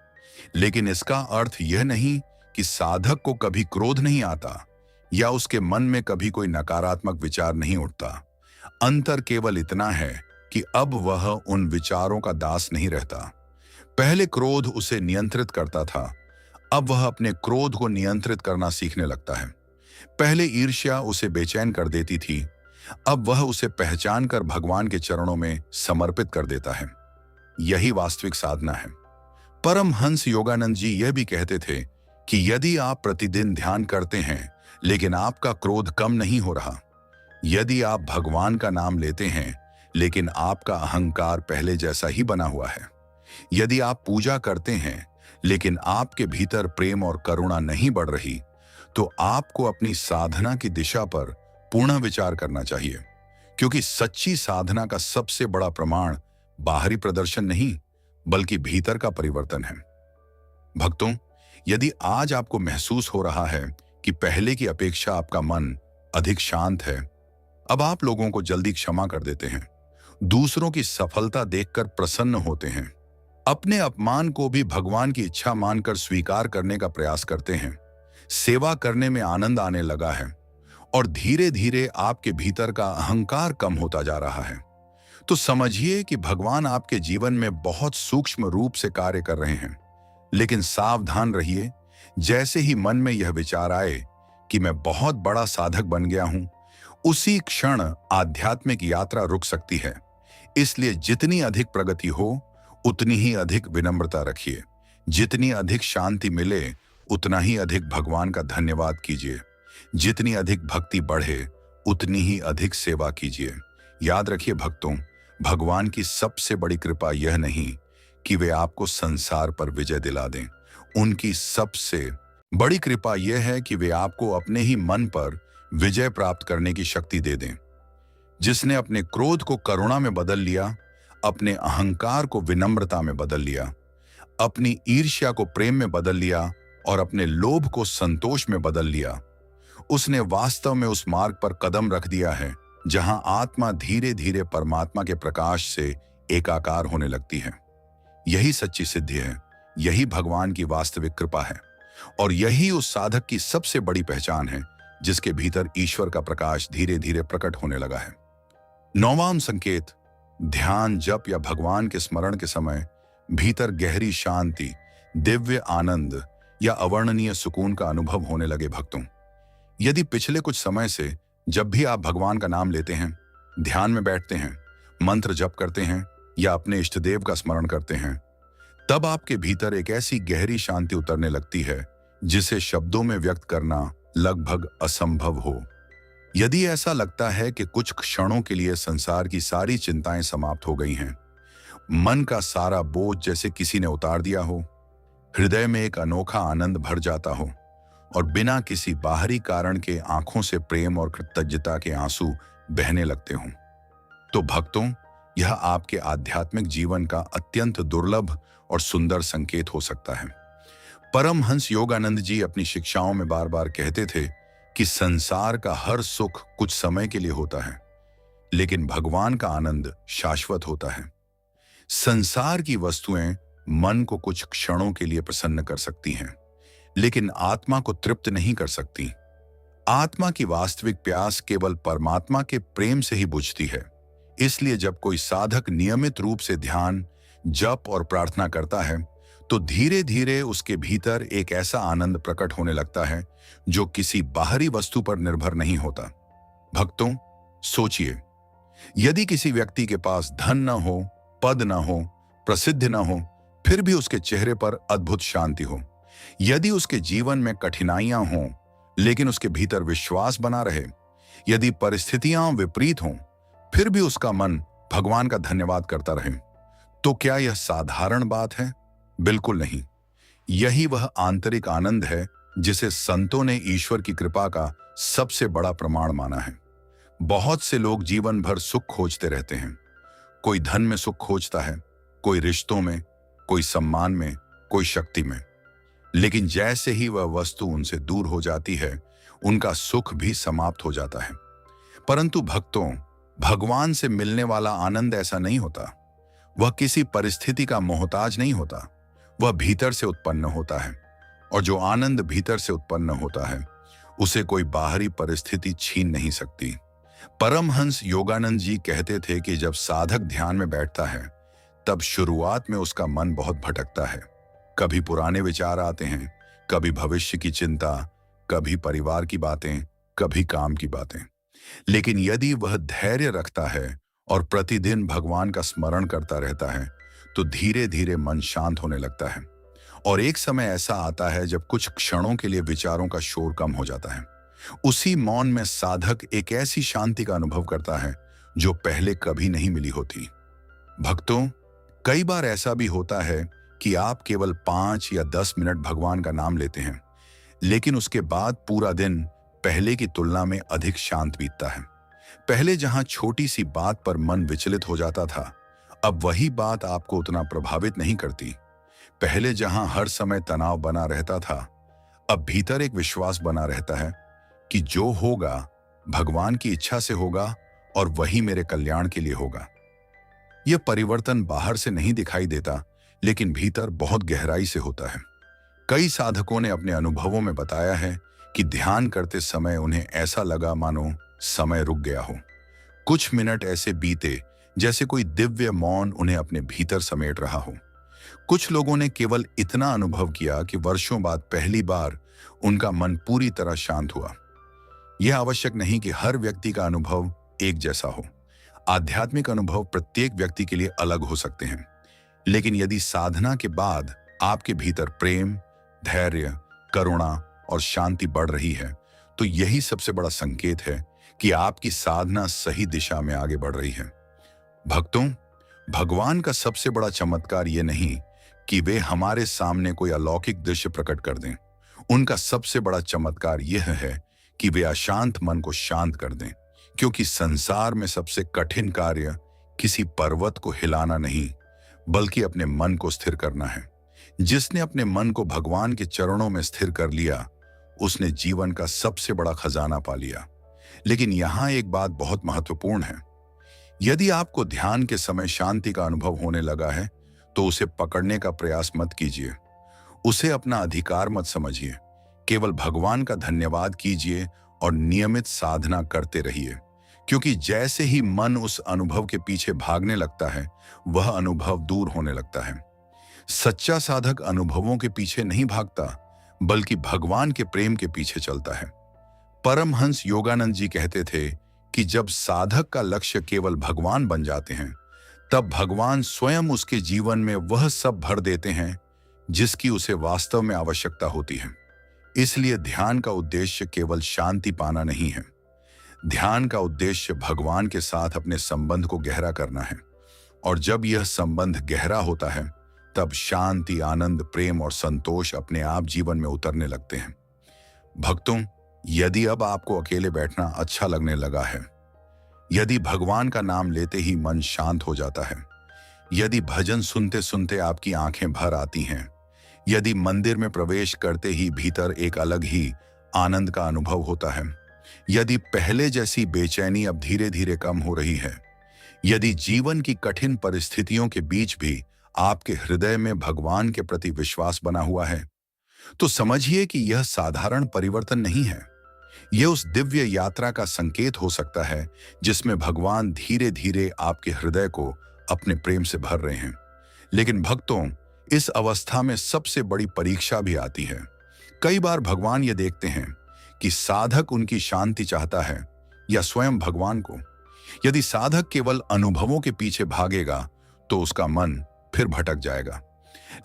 लेकिन इसका अर्थ यह नहीं कि साधक को कभी क्रोध नहीं आता या उसके मन में कभी कोई नकारात्मक विचार नहीं उठता। अंतर केवल इतना है कि अब वह उन विचारों का दास नहीं रहता। पहले क्रोध उसे नियंत्रित करता था, अब वह अपने क्रोध को नियंत्रित करना सीखने लगता है। पहले ईर्ष्या उसे बेचैन कर देती थी, अब वह उसे पहचान कर भगवान के चरणों में समर्पित कर देता है। यही वास्तविक साधना है। परमहंस योगानंद जी यह भी कहते थे कि यदि आप प्रतिदिन ध्यान करते हैं लेकिन आपका क्रोध कम नहीं हो रहा, यदि आप भगवान का नाम लेते हैं लेकिन आपका अहंकार पहले जैसा ही बना हुआ है, यदि आप पूजा करते हैं लेकिन आपके भीतर प्रेम और करुणा नहीं बढ़ रही, तो आपको अपनी साधना की दिशा पर पुनः विचार करना चाहिए। क्योंकि सच्ची साधना का सबसे बड़ा प्रमाण बाहरी प्रदर्शन नहीं बल्कि भीतर का परिवर्तन है। भक्तों, यदि आज आपको महसूस हो रहा है कि पहले की अपेक्षा आपका मन अधिक शांत है, अब आप लोगों को जल्दी क्षमा कर देते हैं, दूसरों की सफलता देखकर प्रसन्न होते हैं, अपने अपमान को भी भगवान की इच्छा मानकर स्वीकार करने का प्रयास करते हैं, सेवा करने में आनंद आने लगा है और धीरे धीरे आपके भीतर का अहंकार कम होता जा रहा है, तो समझिए कि भगवान आपके जीवन में बहुत सूक्ष्म रूप से कार्य कर रहे हैं। लेकिन सावधान रहिए, जैसे ही मन में यह विचार आए कि मैं बहुत बड़ा साधक बन गया हूं, उसी क्षण आध्यात्मिक यात्रा रुक सकती है। इसलिए जितनी अधिक प्रगति हो उतनी ही अधिक विनम्रता रखिए, जितनी अधिक शांति मिले उतना ही अधिक भगवान का धन्यवाद कीजिए, जितनी अधिक भक्ति बढ़े उतनी ही अधिक सेवा कीजिए। याद रखिए भक्तों, भगवान की सबसे बड़ी कृपा यह नहीं कि वे आपको संसार पर विजय दिला दें, उनकी सबसे बड़ी कृपा यह है कि वे आपको अपने ही मन पर विजय प्राप्त करने की शक्ति दे दें। जिसने अपने क्रोध को करुणा में बदल लिया, अपने अहंकार को विनम्रता में बदल लिया, अपनी ईर्ष्या को प्रेम में बदल लिया और अपने लोभ को संतोष में बदल लिया, उसने वास्तव में उस मार्ग पर कदम रख दिया है जहां आत्मा धीरे धीरे परमात्मा के प्रकाश से एकाकार होने लगती है। यही सच्ची सिद्धि है, यही भगवान की वास्तविक कृपा है और यही उस साधक की सबसे बड़ी पहचान है जिसके भीतर ईश्वर का प्रकाश धीरे धीरे प्रकट होने लगा है। नौवां संकेत, ध्यान, जप या भगवान के स्मरण के समय भीतर गहरी शांति, दिव्य आनंद या अवर्णनीय सुकून का अनुभव होने लगे। भक्तों, यदि पिछले कुछ समय से जब भी आप भगवान का नाम लेते हैं, ध्यान में बैठते हैं, मंत्र जप करते हैं या अपने इष्टदेव का स्मरण करते हैं, तब आपके भीतर एक ऐसी गहरी शांति उतरने लगती है जिसे शब्दों में व्यक्त करना लगभग असंभव हो। यदि ऐसा लगता है कि कुछ क्षणों के लिए संसार की सारी चिंताएं समाप्त हो गई हैं, मन का सारा बोझ जैसे किसी ने उतार दिया हो, हृदय में एक अनोखा आनंद भर जाता हो और बिना किसी बाहरी कारण के आंखों से प्रेम और कृतज्ञता के आंसू बहने लगते हों, तो भक्तों, यह आपके आध्यात्मिक जीवन का अत्यंत दुर्लभ और सुंदर संकेत हो सकता है। परमहंस योगानंद जी अपनी शिक्षाओं में बार बार कहते थे कि संसार का हर सुख कुछ समय के लिए होता है, लेकिन भगवान का आनंद शाश्वत होता है। संसार की वस्तुएं मन को कुछ क्षणों के लिए प्रसन्न कर सकती हैं, लेकिन आत्मा को तृप्त नहीं कर सकती। आत्मा की वास्तविक प्यास केवल परमात्मा के प्रेम से ही बुझती है। इसलिए जब कोई साधक नियमित रूप से ध्यान, जप और प्रार्थना करता है, तो धीरे धीरे उसके भीतर एक ऐसा आनंद प्रकट होने लगता है जो किसी बाहरी वस्तु पर निर्भर नहीं होता। भक्तों, सोचिए, यदि किसी व्यक्ति के पास धन न हो, पद न हो, प्रसिद्धि न हो, फिर भी उसके चेहरे पर अद्भुत शांति हो, यदि उसके जीवन में कठिनाइयां हों, लेकिन उसके भीतर विश्वास बना रहे, यदि परिस्थितियां विपरीत हों, फिर भी उसका मन भगवान का धन्यवाद करता रहे, तो क्या यह साधारण बात है? बिल्कुल नहीं। यही वह आंतरिक आनंद है जिसे संतों ने ईश्वर की कृपा का सबसे बड़ा प्रमाण माना है। बहुत से लोग जीवन भर सुख खोजते रहते हैं। कोई धन में सुख खोजता है, कोई रिश्तों में, कोई सम्मान में, कोई शक्ति में। लेकिन जैसे ही वह वस्तु उनसे दूर हो जाती है, उनका सुख भी समाप्त हो जाता है। परंतु भक्तों, भगवान से मिलने वाला आनंद ऐसा नहीं होता। वह किसी परिस्थिति का मोहताज नहीं होता। वह भीतर से उत्पन्न होता है, और जो आनंद भीतर से उत्पन्न होता है, उसे कोई बाहरी परिस्थिति छीन नहीं सकती। परमहंस योगानंद जी कहते थे कि जब साधक ध्यान में बैठता है, तब शुरुआत में उसका मन बहुत भटकता है। कभी पुराने विचार आते हैं, कभी भविष्य की चिंता, कभी परिवार की बातें, कभी काम की बातें। लेकिन यदि वह धैर्य रखता है और प्रतिदिन भगवान का स्मरण करता रहता है, तो धीरे धीरे मन शांत होने लगता है। और एक समय ऐसा आता है जब कुछ क्षणों के लिए विचारों का शोर कम हो जाता है। उसी मौन में साधक एक ऐसी शांति का अनुभव करता है जो पहले कभी नहीं मिली होती। भक्तों, कई बार ऐसा भी होता है कि आप केवल 5 या 10 मिनट भगवान का नाम लेते हैं, लेकिन उसके बाद पूरा दिन पहले की तुलना में अधिक शांत बीतता है। पहले जहां छोटी सी बात पर मन विचलित हो जाता था, अब वही बात आपको उतना प्रभावित नहीं करती। पहले जहां हर समय तनाव बना रहता था, अब भीतर एक विश्वास बना रहता है कि जो होगा भगवान की इच्छा से होगा और वही मेरे कल्याण के लिए होगा। यह परिवर्तन बाहर से नहीं दिखाई देता, लेकिन भीतर बहुत गहराई से होता है। कई साधकों ने अपने अनुभवों में बताया है कि ध्यान करते समय उन्हें ऐसा लगा मानो समय रुक गया हो। कुछ मिनट ऐसे बीते जैसे कोई दिव्य मौन उन्हें अपने भीतर समेट रहा हो। कुछ लोगों ने केवल इतना अनुभव किया कि वर्षों बाद पहली बार उनका मन पूरी तरह शांत हुआ। यह आवश्यक नहीं कि हर व्यक्ति का अनुभव एक जैसा हो। आध्यात्मिक अनुभव प्रत्येक व्यक्ति के लिए अलग हो सकते हैं। लेकिन यदि साधना के बाद आपके भीतर प्रेम, धैर्य, करुणा और शांति बढ़ रही है, तो यही सबसे बड़ा संकेत है कि आपकी साधना सही दिशा में आगे बढ़ रही है। भक्तों, भगवान का सबसे बड़ा चमत्कार ये नहीं कि वे हमारे सामने कोई अलौकिक दृश्य प्रकट कर दें। उनका सबसे बड़ा चमत्कार यह है कि वे अशांत मन को शांत कर दें, क्योंकि संसार में सबसे कठिन कार्य किसी पर्वत को हिलाना नहीं, बल्कि अपने मन को स्थिर करना है। जिसने अपने मन को भगवान के चरणों में स्थिर कर लिया, उसने जीवन का सबसे बड़ा खजाना पा लिया। लेकिन यहां एक बात बहुत महत्वपूर्ण है। यदि आपको ध्यान के समय शांति का अनुभव होने लगा है, तो उसे पकड़ने का प्रयास मत कीजिए। उसे अपना अधिकार मत समझिए। केवल भगवान का धन्यवाद कीजिए और नियमित साधना करते रहिए, क्योंकि जैसे ही मन उस अनुभव के पीछे भागने लगता है, वह अनुभव दूर होने लगता है। सच्चा साधक अनुभवों के पीछे नहीं भागता, बल्कि भगवान के प्रेम के पीछे चलता है। परमहंस योगानंद जी कहते थे कि जब साधक का लक्ष्य केवल भगवान बन जाते हैं, तब भगवान स्वयं उसके जीवन में वह सब भर देते हैं जिसकी उसे वास्तव में आवश्यकता होती है। इसलिए ध्यान का उद्देश्य केवल शांति पाना नहीं है। ध्यान का उद्देश्य भगवान के साथ अपने संबंध को गहरा करना है। और जब यह संबंध गहरा होता है, तब शांति, आनंद, प्रेम और संतोष अपने आप जीवन में उतरने लगते हैं। भक्तों, यदि अब आपको अकेले बैठना अच्छा लगने लगा है, यदि भगवान का नाम लेते ही मन शांत हो जाता है, यदि भजन सुनते सुनते आपकी आंखें भर आती हैं, यदि मंदिर में प्रवेश करते ही भीतर एक अलग ही आनंद का अनुभव होता है, यदि पहले जैसी बेचैनी अब धीरे धीरे कम हो रही है, यदि जीवन की कठिन परिस्थितियों के बीच भी आपके हृदय में भगवान के प्रति विश्वास बना हुआ है, तो समझिए कि यह साधारण परिवर्तन नहीं है। यह उस दिव्य यात्रा का संकेत हो सकता है जिसमें भगवान धीरे धीरे आपके हृदय को अपने प्रेम से भर रहे हैं। लेकिन भक्तों, इस अवस्था में सबसे बड़ी परीक्षा भी आती है। कई बार भगवान ये देखते हैं कि साधक उनकी शांति चाहता है या स्वयं भगवान को। यदि साधक केवल अनुभवों के पीछे भागेगा, तो उसका मन फिर भटक जाएगा।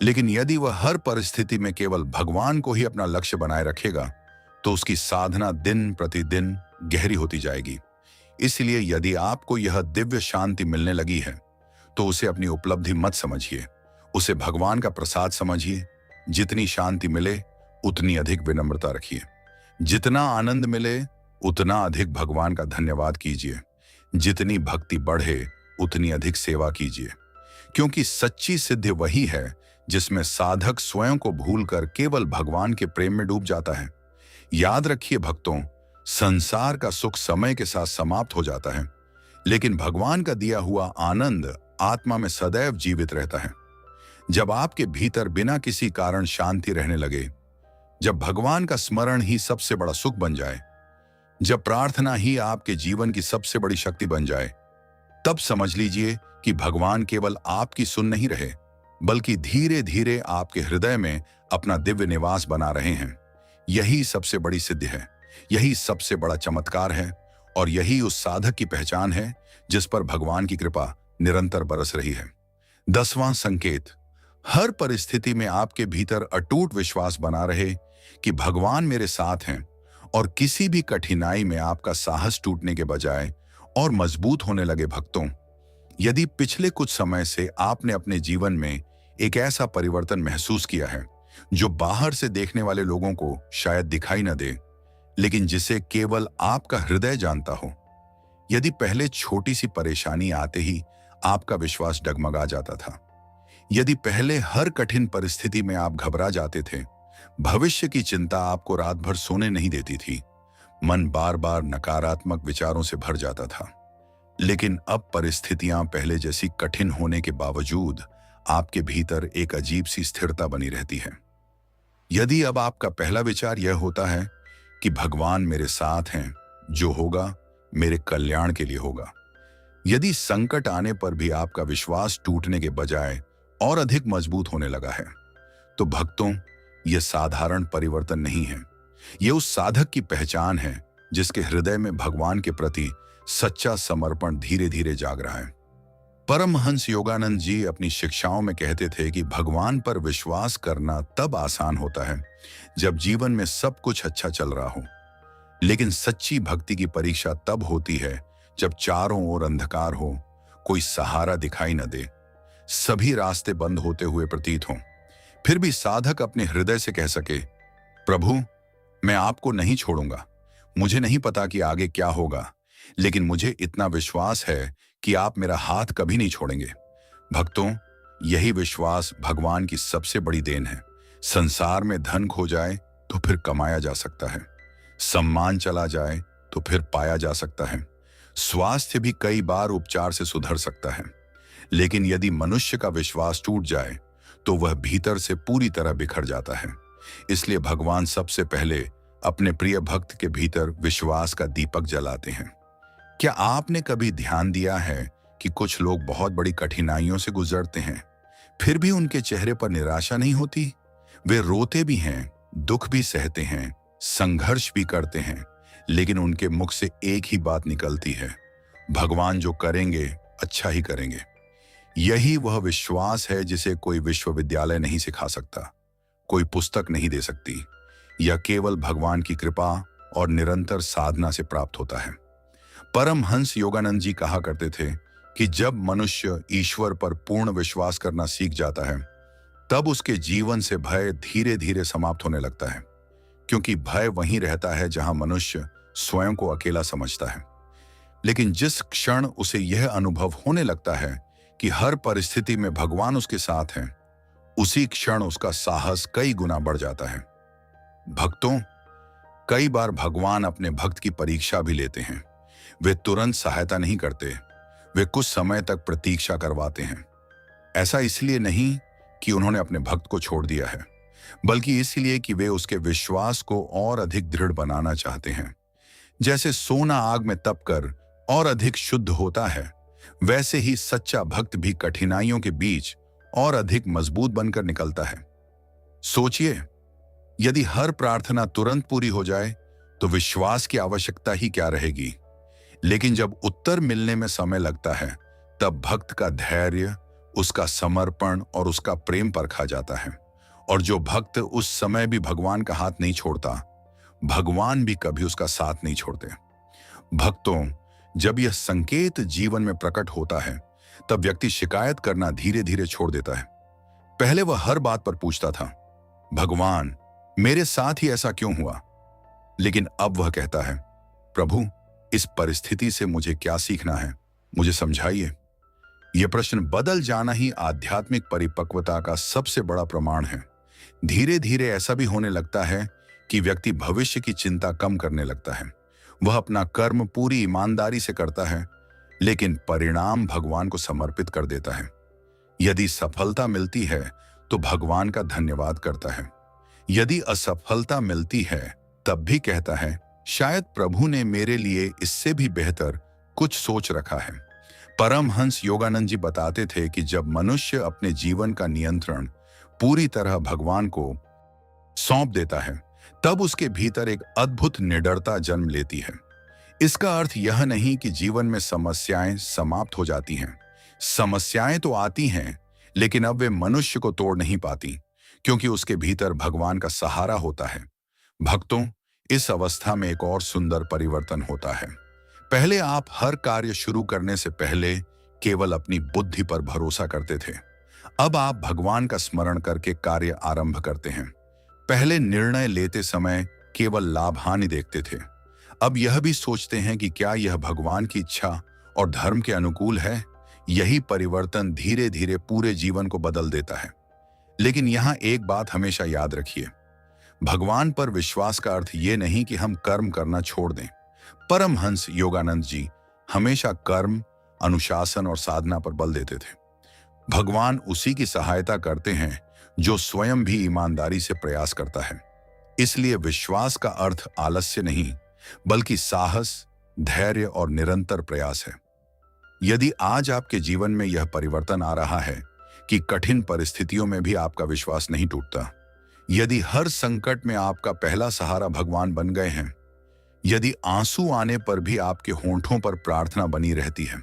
लेकिन यदि वह हर परिस्थिति में केवल भगवान को ही अपना लक्ष्य बनाए रखेगा, तो उसकी साधना दिन प्रतिदिन गहरी होती जाएगी। इसलिए यदि आपको यह दिव्य शांति मिलने लगी है, तो उसे अपनी उपलब्धि मत समझिए, उसे भगवान का प्रसाद समझिए। जितनी शांति मिले उतनी अधिक विनम्रता रखिए, जितना आनंद मिले उतना अधिक भगवान का धन्यवाद कीजिए, जितनी भक्ति बढ़े उतनी अधिक सेवा कीजिए, क्योंकि सच्ची सिद्धि वही है जिसमें साधक स्वयं को भूलकर केवल भगवान के प्रेम में डूब जाता है। याद रखिए भक्तों, संसार का सुख समय के साथ समाप्त हो जाता है, लेकिन भगवान का दिया हुआ आनंद आत्मा में सदैव जीवित रहता है। जब आपके भीतर बिना किसी कारण शांति रहने लगे, जब भगवान का स्मरण ही सबसे बड़ा सुख बन जाए, जब प्रार्थना ही आपके जीवन की सबसे बड़ी शक्ति बन जाए, तब समझ लीजिए कि भगवान केवल आपकी सुन नहीं रहे, बल्कि धीरे धीरे आपके हृदय में अपना दिव्य निवास बना रहे हैं। यही सबसे बड़ी सिद्धि है, यही सबसे बड़ा चमत्कार है, और यही उस साधक की पहचान है जिस पर भगवान की कृपा निरंतर बरस रही है। 10वां संकेत, हर परिस्थिति में आपके भीतर अटूट विश्वास बना रहे कि भगवान मेरे साथ हैं, और किसी भी कठिनाई में आपका साहस टूटने के बजाय और मजबूत होने लगे। भक्तों, यदि पिछले कुछ समय से आपने अपने जीवन में एक ऐसा परिवर्तन महसूस किया है जो बाहर से देखने वाले लोगों को शायद दिखाई न दे, लेकिन जिसे केवल आपका हृदय जानता हो, यदि पहले छोटी सी परेशानी आते ही आपका विश्वास डगमगा जाता था, यदि पहले हर कठिन परिस्थिति में आप घबरा जाते थे, भविष्य की चिंता आपको रात भर सोने नहीं देती थी, मन बार बार नकारात्मक विचारों से भर जाता था, लेकिन अब परिस्थितियां पहले जैसी कठिन होने के बावजूद आपके भीतर एक अजीब सी स्थिरता बनी रहती है। यदि अब आपका पहला विचार यह होता है कि भगवान मेरे साथ हैं, जो होगा मेरे कल्याण के लिए होगा, यदि संकट आने पर भी आपका विश्वास टूटने के बजाय और अधिक मजबूत होने लगा है, तो भक्तों, यह साधारण परिवर्तन नहीं है, यह उस साधक की पहचान है जिसके हृदय में भगवान के प्रति सच्चा समर्पण धीरे धीरे जाग रहा है। परमहंस योगानंद जी अपनी शिक्षाओं में कहते थे कि भगवान पर विश्वास करना तब आसान होता है जब जीवन में सब कुछ अच्छा चल रहा हो, लेकिन सच्ची भक्ति की परीक्षा तब होती है जब चारों ओर अंधकार हो, कोई सहारा दिखाई न दे, सभी रास्ते बंद होते हुए प्रतीत हों, फिर भी साधक अपने हृदय से कह सके, प्रभु, मैं आपको नहीं छोड़ूंगा। मुझे नहीं पता कि आगे क्या होगा, लेकिन मुझे इतना विश्वास है कि आप मेरा हाथ कभी नहीं छोड़ेंगे। भक्तों, यही विश्वास भगवान की सबसे बड़ी देन है। संसार में धन खो जाए तो फिर कमाया जा सकता है, सम्मान चला जाए तो फिर पाया जा सकता है, स्वास्थ्य भी कई बार उपचार से सुधर सकता है, लेकिन यदि मनुष्य का विश्वास टूट जाए तो वह भीतर से पूरी तरह बिखर जाता है। इसलिए भगवान सबसे पहले अपने प्रिय भक्त के भीतर विश्वास का दीपक जलाते हैं। क्या आपने कभी ध्यान दिया है कि कुछ लोग बहुत बड़ी कठिनाइयों से गुजरते हैं, फिर भी उनके चेहरे पर निराशा नहीं होती? वे रोते भी हैं, दुख भी सहते हैं, संघर्ष भी करते हैं, लेकिन उनके मुख से एक ही बात निकलती है, भगवान जो करेंगे अच्छा ही करेंगे। यही वह विश्वास है जिसे कोई विश्वविद्यालय नहीं सिखा सकता, कोई पुस्तक नहीं दे सकती। यह केवल भगवान की कृपा और निरंतर साधना से प्राप्त होता है। परमहंस योगानंद जी कहा करते थे कि जब मनुष्य ईश्वर पर पूर्ण विश्वास करना सीख जाता है, तब उसके जीवन से भय धीरे धीरे समाप्त होने लगता है, क्योंकि भय वहीं रहता है जहां मनुष्य स्वयं को अकेला समझता है। लेकिन जिस क्षण उसे यह अनुभव होने लगता है कि हर परिस्थिति में भगवान उसके साथ हैं, उसी क्षण उसका साहस कई गुना बढ़ जाता है। भक्तों, कई बार भगवान अपने भक्त की परीक्षा भी लेते हैं। वे तुरंत सहायता नहीं करते, वे कुछ समय तक प्रतीक्षा करवाते हैं। ऐसा इसलिए नहीं कि उन्होंने अपने भक्त को छोड़ दिया है, बल्कि इसलिए कि वे उसके विश्वास को और अधिक दृढ़ बनाना चाहते हैं। जैसे सोना आग में तपकर और अधिक शुद्ध होता है, वैसे ही सच्चा भक्त भी कठिनाइयों के बीच और अधिक मजबूत बनकर निकलता है। सोचिए, यदि हर प्रार्थना तुरंत पूरी हो जाए तो विश्वास की आवश्यकता ही क्या रहेगी। लेकिन जब उत्तर मिलने में समय लगता है, तब भक्त का धैर्य उसका समर्पण और उसका प्रेम परखा जाता है। और जो भक्त उस समय भी भगवान का हाथ नहीं छोड़ता, भगवान भी कभी उसका साथ नहीं छोड़ते। भक्तों, जब यह संकेत जीवन में प्रकट होता है, तब व्यक्ति शिकायत करना धीरे धीरे छोड़ देता है। पहले वह हर बात पर पूछता था, भगवान मेरे साथ ही ऐसा क्यों हुआ? लेकिन अब वह कहता है, प्रभु इस परिस्थिति से मुझे क्या सीखना है, मुझे समझाइए। यह प्रश्न बदल जाना ही आध्यात्मिक परिपक्वता का सबसे बड़ा प्रमाण है। धीरे धीरे ऐसा भी होने लगता है कि व्यक्ति भविष्य की चिंता कम करने लगता है। वह अपना कर्म पूरी ईमानदारी से करता है, लेकिन परिणाम भगवान को समर्पित कर देता है। यदि सफलता मिलती है तो भगवान का धन्यवाद करता है। यदि असफलता मिलती है तब भी कहता है, शायद प्रभु ने मेरे लिए इससे भी बेहतर कुछ सोच रखा है। परमहंस योगानंद जी बताते थे कि जब मनुष्य अपने जीवन का नियंत्रण पूरी तरह भगवान को सौंप देता है, तब उसके भीतर एक अद्भुत निडरता जन्म लेती है। इसका अर्थ यह नहीं कि जीवन में समस्याएं समाप्त हो जाती हैं। समस्याएं तो आती हैं, लेकिन अब वे मनुष्य को तोड़ नहीं पाती, क्योंकि उसके भीतर भगवान का सहारा होता है। भक्तों, इस अवस्था में एक और सुंदर परिवर्तन होता है। पहले आप हर कार्य शुरू करने से पहले केवल अपनी बुद्धि पर भरोसा करते थे। अब आप भगवान का स्मरण करके कार्य आरंभ करते हैं। पहले निर्णय लेते समय केवल लाभ हानि देखते थे। अब यह भी सोचते हैं कि क्या यह भगवान की इच्छा और धर्म के अनुकूल है। यही परिवर्तन धीरे धीरे पूरे जीवन को बदल देता है। लेकिन यहाँ एक बात हमेशा याद रखिए, भगवान पर विश्वास का अर्थ ये नहीं कि हम कर्म करना छोड़ दें। परमहंस योगानंद जी हमेशा कर्म, अनुशासन और साधना पर बल देते थे। भगवान उसी की सहायता करते हैं जो स्वयं भी ईमानदारी से प्रयास करता है। इसलिए विश्वास का अर्थ आलस्य नहीं, बल्कि साहस, धैर्य और निरंतर प्रयास है। यदि आज आपके जीवन में यह परिवर्तन आ रहा है कि कठिन परिस्थितियों में भी आपका विश्वास नहीं टूटता, यदि हर संकट में आपका पहला सहारा भगवान बन गए हैं, यदि आंसू आने पर भी आपके होंठों पर प्रार्थना बनी रहती है,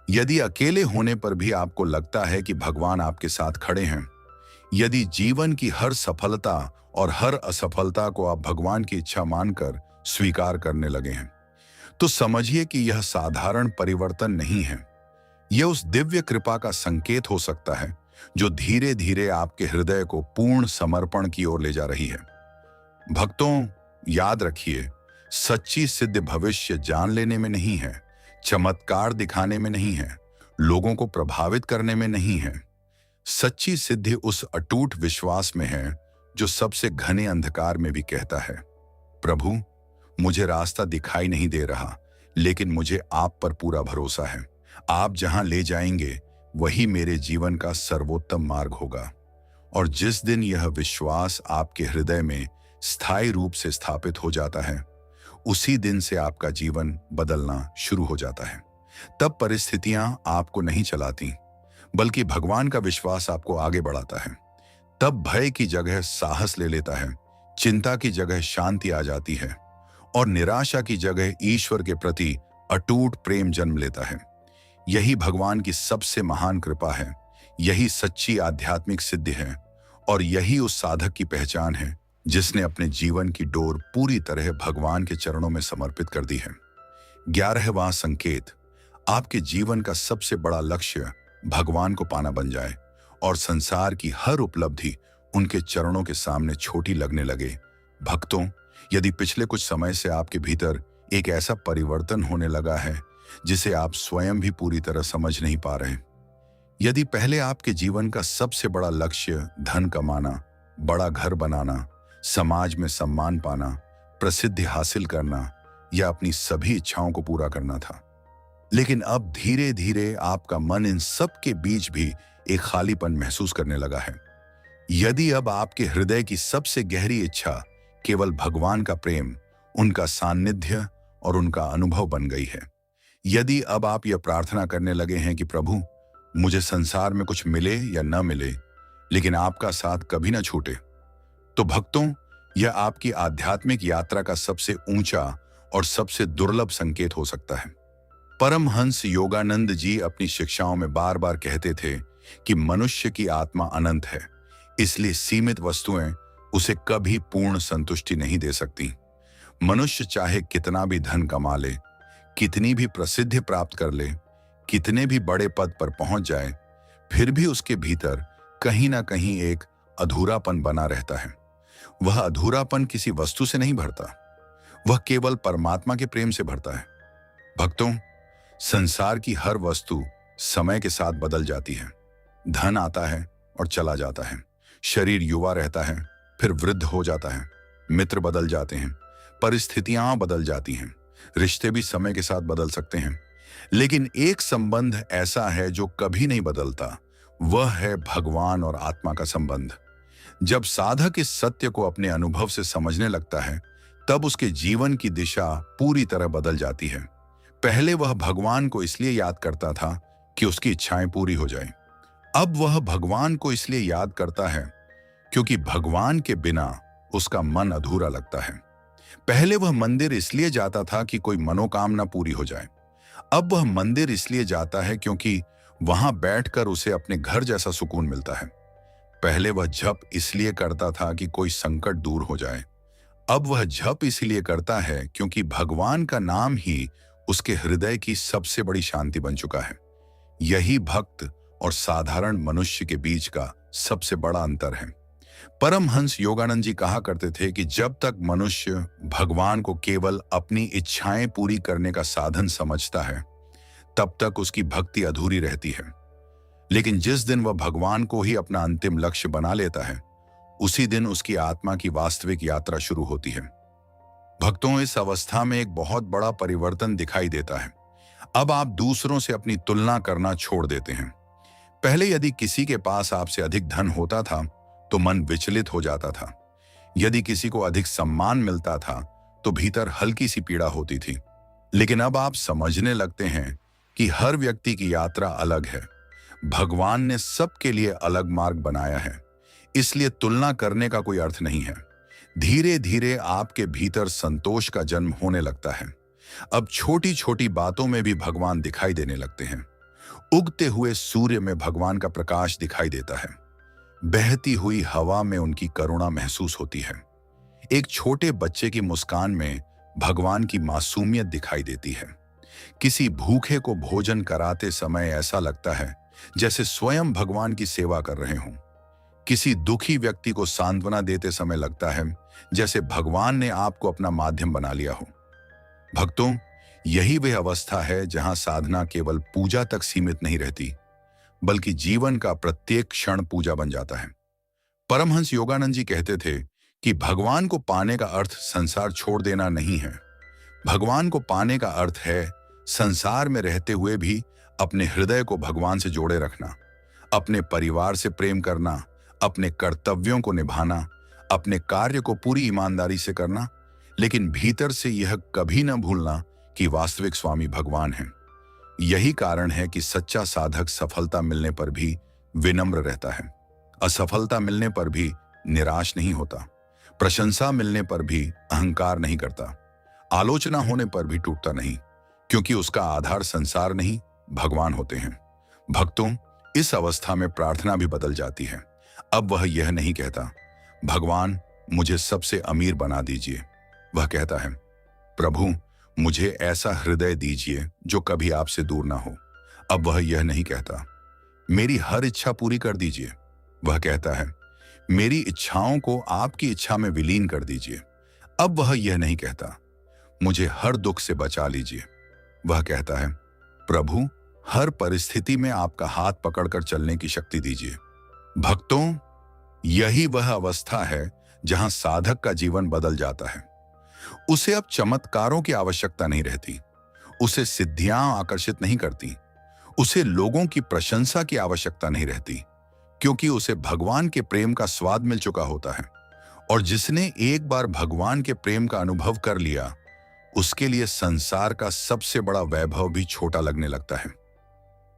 यदि अकेले होने पर भी आपको लगता है कि भगवान आपके साथ खड़े हैं, यदि जीवन की हर सफलता और हर असफलता को आप भगवान की इच्छा मानकर स्वीकार करने लगे हैं, तो समझिए कि यह साधारण परिवर्तन नहीं है। यह उस दिव्य कृपा का संकेत हो सकता है जो धीरे धीरे आपके हृदय को पूर्ण समर्पण की ओर ले जा रही है। भक्तों, याद रखिए, सच्ची सिद्ध भविष्य जान लेने में नहीं है, चमत्कार दिखाने में नहीं है, लोगों को प्रभावित करने में नहीं है। सच्ची सिद्धि उस अटूट विश्वास में है जो सबसे घने अंधकार में भी कहता है, प्रभु मुझे रास्ता दिखाई नहीं दे रहा, लेकिन मुझे आप पर पूरा भरोसा है। आप जहां ले जाएंगे वही मेरे जीवन का सर्वोत्तम मार्ग होगा। और जिस दिन यह विश्वास आपके हृदय में स्थायी रूप से स्थापित हो जाता है, उसी दिन से आपका जीवन बदलना शुरू हो जाता है। तब परिस्थितियां आपको नहीं चलाती, बल्कि भगवान का विश्वास आपको आगे बढ़ाता है। तब भय की जगह साहस ले लेता है, चिंता की जगह शांति आ जाती है और निराशा की जगह ईश्वर के प्रति अटूट प्रेम जन्म लेता है। यही भगवान की सबसे महान कृपा है, यही सच्ची आध्यात्मिक सिद्धि है और यही उस साधक की पहचान है जिसने अपने जीवन की डोर पूरी तरह भगवान के चरणों में समर्पित कर दी है। 11वां संकेत, आपके जीवन का सबसे बड़ा लक्ष्य भगवान को पाना बन जाए और संसार की हर उपलब्धि उनके चरणों के सामने छोटी लगने लगे। भक्तों, यदि पिछले कुछ समय से आपके भीतर एक ऐसा परिवर्तन होने लगा है जिसे आप स्वयं भी पूरी तरह समझ नहीं पा रहे, यदि पहले आपके जीवन का सबसे बड़ा लक्ष्य धन कमाना, बड़ा घर बनाना, समाज में सम्मान पाना, प्रसिद्धि हासिल करना या अपनी सभी इच्छाओं को पूरा करना था, लेकिन अब धीरे धीरे आपका मन इन सब के बीच भी एक खालीपन महसूस करने लगा है, यदि अब आपके हृदय की सबसे गहरी इच्छा केवल भगवान का प्रेम, उनका सानिध्य और उनका अनुभव बन गई है, यदि अब आप यह प्रार्थना करने लगे हैं कि प्रभु मुझे संसार में कुछ मिले या न मिले, लेकिन आपका साथ कभी न छूटे, तो भक्तों, यह आपकी आध्यात्मिक यात्रा का सबसे ऊंचा और सबसे दुर्लभ संकेत हो सकता है। परमहंस योगानंद जी अपनी शिक्षाओं में बार बार कहते थे कि मनुष्य की आत्मा अनंत है, इसलिए सीमित वस्तुएं उसे कभी पूर्ण संतुष्टि नहीं दे सकती। मनुष्य चाहे कितना भी धन कमा ले, कितनी भी प्रसिद्धि प्राप्त कर ले, कितने भी बड़े पद पर पहुंच जाए, फिर भी उसके भीतर कहीं ना कहीं एक अधूरापन बना रहता है। वह अधूरापन किसी वस्तु से नहीं भरता, वह केवल परमात्मा के प्रेम से भरता है। भक्तों, संसार की हर वस्तु समय के साथ बदल जाती है। धन आता है और चला जाता है, शरीर युवा रहता है, फिर वृद्ध हो जाता है, मित्र बदल जाते हैं, परिस्थितियां बदल जाती हैं, रिश्ते भी समय के साथ बदल सकते हैं। लेकिन एक संबंध ऐसा है जो कभी नहीं बदलता, वह है भगवान और आत्मा का संबंध। जब साधक इस सत्य को अपने अनुभव से समझने लगता है, तब उसके जीवन की दिशा पूरी तरह बदल जाती है। पहले वह भगवान को इसलिए याद करता था कि उसकी इच्छाएं पूरी हो जाएं। अब वह भगवान को इसलिए याद करता है क्योंकि भगवान के बिना उसका मन अधूरा लगता है। पहले वह मंदिर इसलिए जाता था कि कोई मनोकामना पूरी हो जाए। अब वह मंदिर इसलिए जाता है क्योंकि वहां बैठकर उसे अपने घर जैसा सुकून मिलता है। पहले वह जप इसलिए करता था कि कोई संकट दूर हो जाए। अब वह जप इसलिए करता है क्योंकि भगवान का नाम ही उसके हृदय की सबसे बड़ी शांति बन चुका है। यही भक्त और साधारण मनुष्य के बीच का सबसे बड़ा अंतर है। परमहंस योगानंद जी कहा करते थे कि जब तक मनुष्य भगवान को केवल अपनी इच्छाएं पूरी करने का साधन समझता है, तब तक उसकी भक्ति अधूरी रहती है। लेकिन जिस दिन वह भगवान को ही अपना अंतिम लक्ष्य बना लेता है, उसी दिन उसकी आत्मा की वास्तविक यात्रा शुरू होती है। भक्तों, इस अवस्था में एक बहुत बड़ा परिवर्तन दिखाई देता है। अब आप दूसरों से अपनी तुलना करना छोड़ देते हैं। पहले यदि किसी के पास आपसे अधिक धन होता था तो मन विचलित हो जाता था। यदि किसी को अधिक सम्मान मिलता था तो भीतर हल्की सी पीड़ा होती थी। लेकिन अब आप समझने लगते हैं कि हर व्यक्ति की यात्रा अलग है। भगवान ने सबके लिए अलग मार्ग बनाया है, इसलिए तुलना करने का कोई अर्थ नहीं है। धीरे धीरे आपके भीतर संतोष का जन्म होने लगता है। अब छोटी छोटी बातों में भी भगवान दिखाई देने लगते हैं। उगते हुए सूर्य में भगवान का प्रकाश दिखाई देता है। बहती हुई हवा में उनकी करुणा महसूस होती है। एक छोटे बच्चे की मुस्कान में भगवान की मासूमियत दिखाई देती है। किसी भूखे को भोजन कराते समय ऐसा लगता है जैसे स्वयं भगवान की सेवा कर रहे हों। किसी दुखी व्यक्ति को सांत्वना देते समय लगता है जैसे भगवान ने आपको अपना माध्यम बना लिया हो। भक्तों, यही वह अवस्था है जहां साधना केवल पूजा तक सीमित नहीं रहती, बल्कि जीवन का प्रत्येक क्षण पूजा बन जाता है। परमहंस योगानंद जी कहते थे कि भगवान को पाने का अर्थ संसार छोड़ देना नहीं है। भगवान को पाने का अर्थ है संसार में रहते हुए भी अपने हृदय को भगवान से जोड़े रखना, अपने परिवार से प्रेम करना, अपने कर्तव्यों को निभाना, अपने कार्य को पूरी ईमानदारी से करना, लेकिन भीतर से यह कभी न भूलना कि वास्तविक स्वामी भगवान हैं। यही कारण है कि सच्चा साधक सफलता मिलने पर भी विनम्र रहता है, असफलता मिलने पर भी निराश नहीं होता, प्रशंसा मिलने पर भी अहंकार नहीं करता, आलोचना होने पर भी टूटता नहीं, क्योंकि उसका आधार संसार नहीं भगवान होते हैं। भक्तों, इस अवस्था में प्रार्थना भी बदल जाती है। अब वह यह नहीं कहता, भगवान मुझे सबसे अमीर बना दीजिए। वह कहता है, प्रभु मुझे ऐसा हृदय दीजिए जो कभी आपसे दूर ना हो। अब वह यह नहीं कहता, मेरी हर इच्छा पूरी कर दीजिए। वह कहता है, मेरी इच्छाओं को आपकी इच्छा में विलीन कर दीजिए। अब वह यह नहीं कहता, मुझे हर दुख से बचा लीजिए। वह कहता है, प्रभु हर परिस्थिति में आपका हाथ पकड़कर चलने की शक्ति दीजिए। भक्तों, यही वह अवस्था है जहां साधक का जीवन बदल जाता है। उसे अब चमत्कारों की आवश्यकता नहीं रहती, उसे सिद्धियां आकर्षित नहीं करती, उसे लोगों की प्रशंसा की आवश्यकता नहीं रहती, क्योंकि उसे भगवान के प्रेम का स्वाद मिल चुका होता है। और जिसने एक बार भगवान के प्रेम का अनुभव कर लिया, उसके लिए संसार का सबसे बड़ा वैभव भी छोटा लगने लगता है।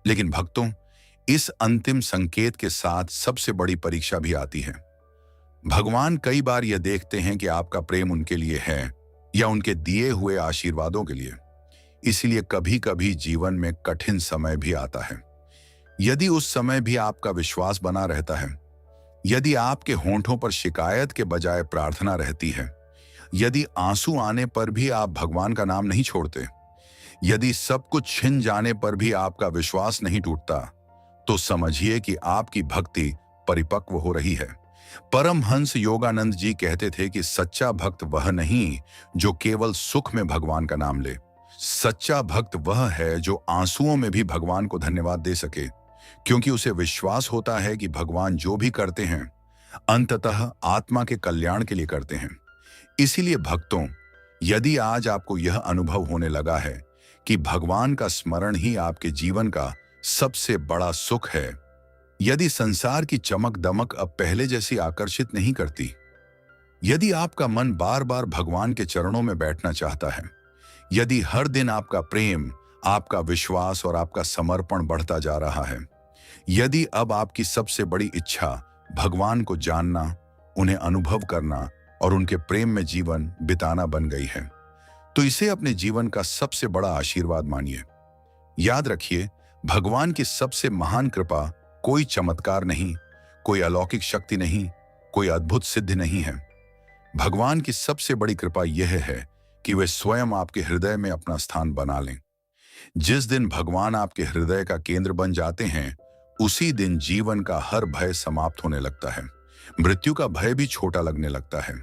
लेकिन भक्तों, इस अंतिम संकेत के साथ सबसे बड़ी परीक्षा भी आती है। भगवान कई बार यह देखते हैं कि आपका प्रेम उनके लिए है या उनके दिए हुए आशीर्वादों के लिए। इसलिए कभी कभी जीवन में कठिन समय भी आता है। यदि उस समय भी आपका विश्वास बना रहता है, यदि आपके होंठों पर शिकायत के बजाय प्रार्थना रहती है, यदि आंसू आने पर भी आप भगवान का नाम नहीं छोड़ते, यदि सब कुछ छिन जाने पर भी आपका विश्वास नहीं टूटता, तो समझिए कि आपकी भक्ति परिपक्व हो रही है। परमहंस योगानंद जी कहते थे कि सच्चा भक्त वह नहीं जो केवल सुख में भगवान का नाम ले। सच्चा भक्त वह है जो आंसुओं में भी भगवान को धन्यवाद दे सके, क्योंकि उसे विश्वास होता है कि भगवान जो भी करते हैं अंततः आत्मा के कल्याण के लिए करते हैं। इसीलिए भक्तों, यदि आज आपको यह अनुभव होने लगा है कि भगवान का स्मरण ही आपके जीवन का सबसे बड़ा सुख है, यदि संसार की चमक दमक अब पहले जैसी आकर्षित नहीं करती, यदि आपका मन बार बार भगवान के चरणों में बैठना चाहता है, यदि हर दिन आपका प्रेम, आपका विश्वास और आपका समर्पण बढ़ता जा रहा है, यदि अब आपकी सबसे बड़ी इच्छा भगवान को जानना, उन्हें अनुभव करना और उनके प्रेम में जीवन बिताना बन गई है, तो इसे अपने जीवन का सबसे बड़ा आशीर्वाद मानिए। याद रखिए, भगवान की सबसे महान कृपा कोई चमत्कार नहीं, कोई अलौकिक शक्ति नहीं, कोई अद्भुत सिद्धि नहीं है। भगवान की सबसे बड़ी कृपा यह है कि वे स्वयं आपके हृदय में अपना स्थान बना लें। जिस दिन भगवान आपके हृदय का केंद्र बन जाते हैं, उसी दिन जीवन का हर भय समाप्त होने लगता है। मृत्यु का भय भी छोटा लगने लगता है,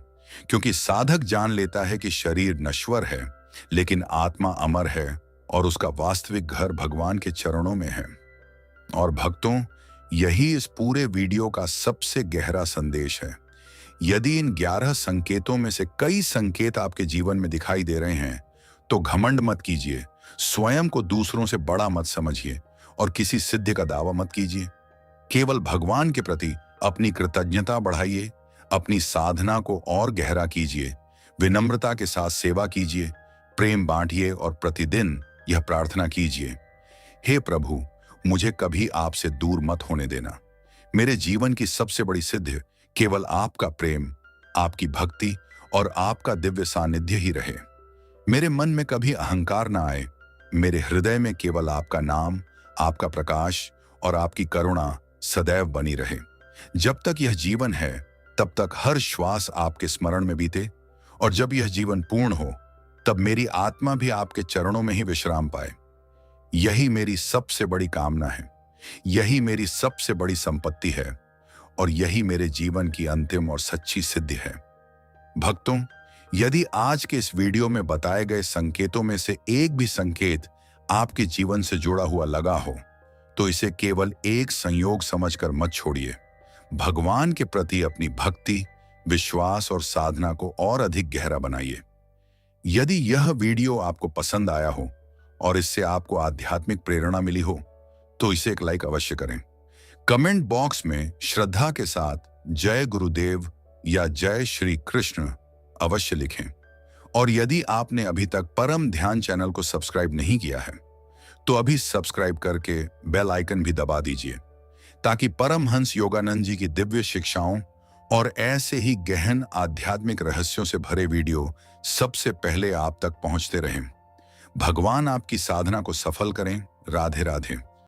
क्योंकि साधक जान लेता है कि शरीर नश्वर है, लेकिन आत्मा अमर है और उसका वास्तविक घर भगवान के चरणों में है। और भक्तों, यही इस पूरे वीडियो का सबसे गहरा संदेश है। यदि इन 11 संकेतों में से कई संकेत आपके जीवन में दिखाई दे रहे हैं, तो घमंड मत कीजिए, स्वयं को दूसरों से बड़ा मत समझिए और किसी सिद्धि का दावा मत कीजिए। केवल भगवान के प्रति अपनी कृतज्ञता बढ़ाइए, अपनी साधना को और गहरा कीजिए, विनम्रता के साथ सेवा कीजिए, प्रेम बांटिए और प्रतिदिन यह प्रार्थना कीजिए, हे प्रभु, मुझे कभी आपसे दूर मत होने देना। मेरे जीवन की सबसे बड़ी सिद्धि केवल आपका प्रेम, आपकी भक्ति और आपका दिव्य सानिध्य ही रहे। मेरे मन में कभी अहंकार ना आए, मेरे हृदय में केवल आपका नाम, आपका प्रकाश और आपकी करुणा सदैव बनी रहे। जब तक यह जीवन है, तब तक हर श्वास आपके स्मरण में बीते, और जब यह जीवन पूर्ण हो, तब मेरी आत्मा भी आपके चरणों में ही विश्राम पाए। यही मेरी सबसे बड़ी कामना है, यही मेरी सबसे बड़ी संपत्ति है और यही मेरे जीवन की अंतिम और सच्ची सिद्धि है। भक्तों, यदि आज के इस वीडियो में बताए गए संकेतों में से एक भी संकेत आपके जीवन से जुड़ा हुआ लगा हो, तो इसे केवल एक संयोग समझकर मत छोड़िए। भगवान के प्रति अपनी भक्ति, विश्वास और साधना को और अधिक गहरा बनाइए। यदि यह वीडियो आपको पसंद आया हो और इससे आपको आध्यात्मिक प्रेरणा मिली हो, तो इसे एक लाइक अवश्य करें। कमेंट बॉक्स में श्रद्धा के साथ जय गुरुदेव या जय श्री कृष्ण अवश्य लिखें। और यदि आपने अभी तक परम ध्यान चैनल को सब्सक्राइब नहीं किया है, तो अभी सब्सक्राइब करके बेल आइकन भी दबा दीजिए, ताकि परमहंस योगानंद जी की दिव्य शिक्षाओं और ऐसे ही गहन आध्यात्मिक रहस्यों से भरे वीडियो सबसे पहले आप तक पहुंचते रहें। भगवान आपकी साधना को सफल करें। राधे राधे।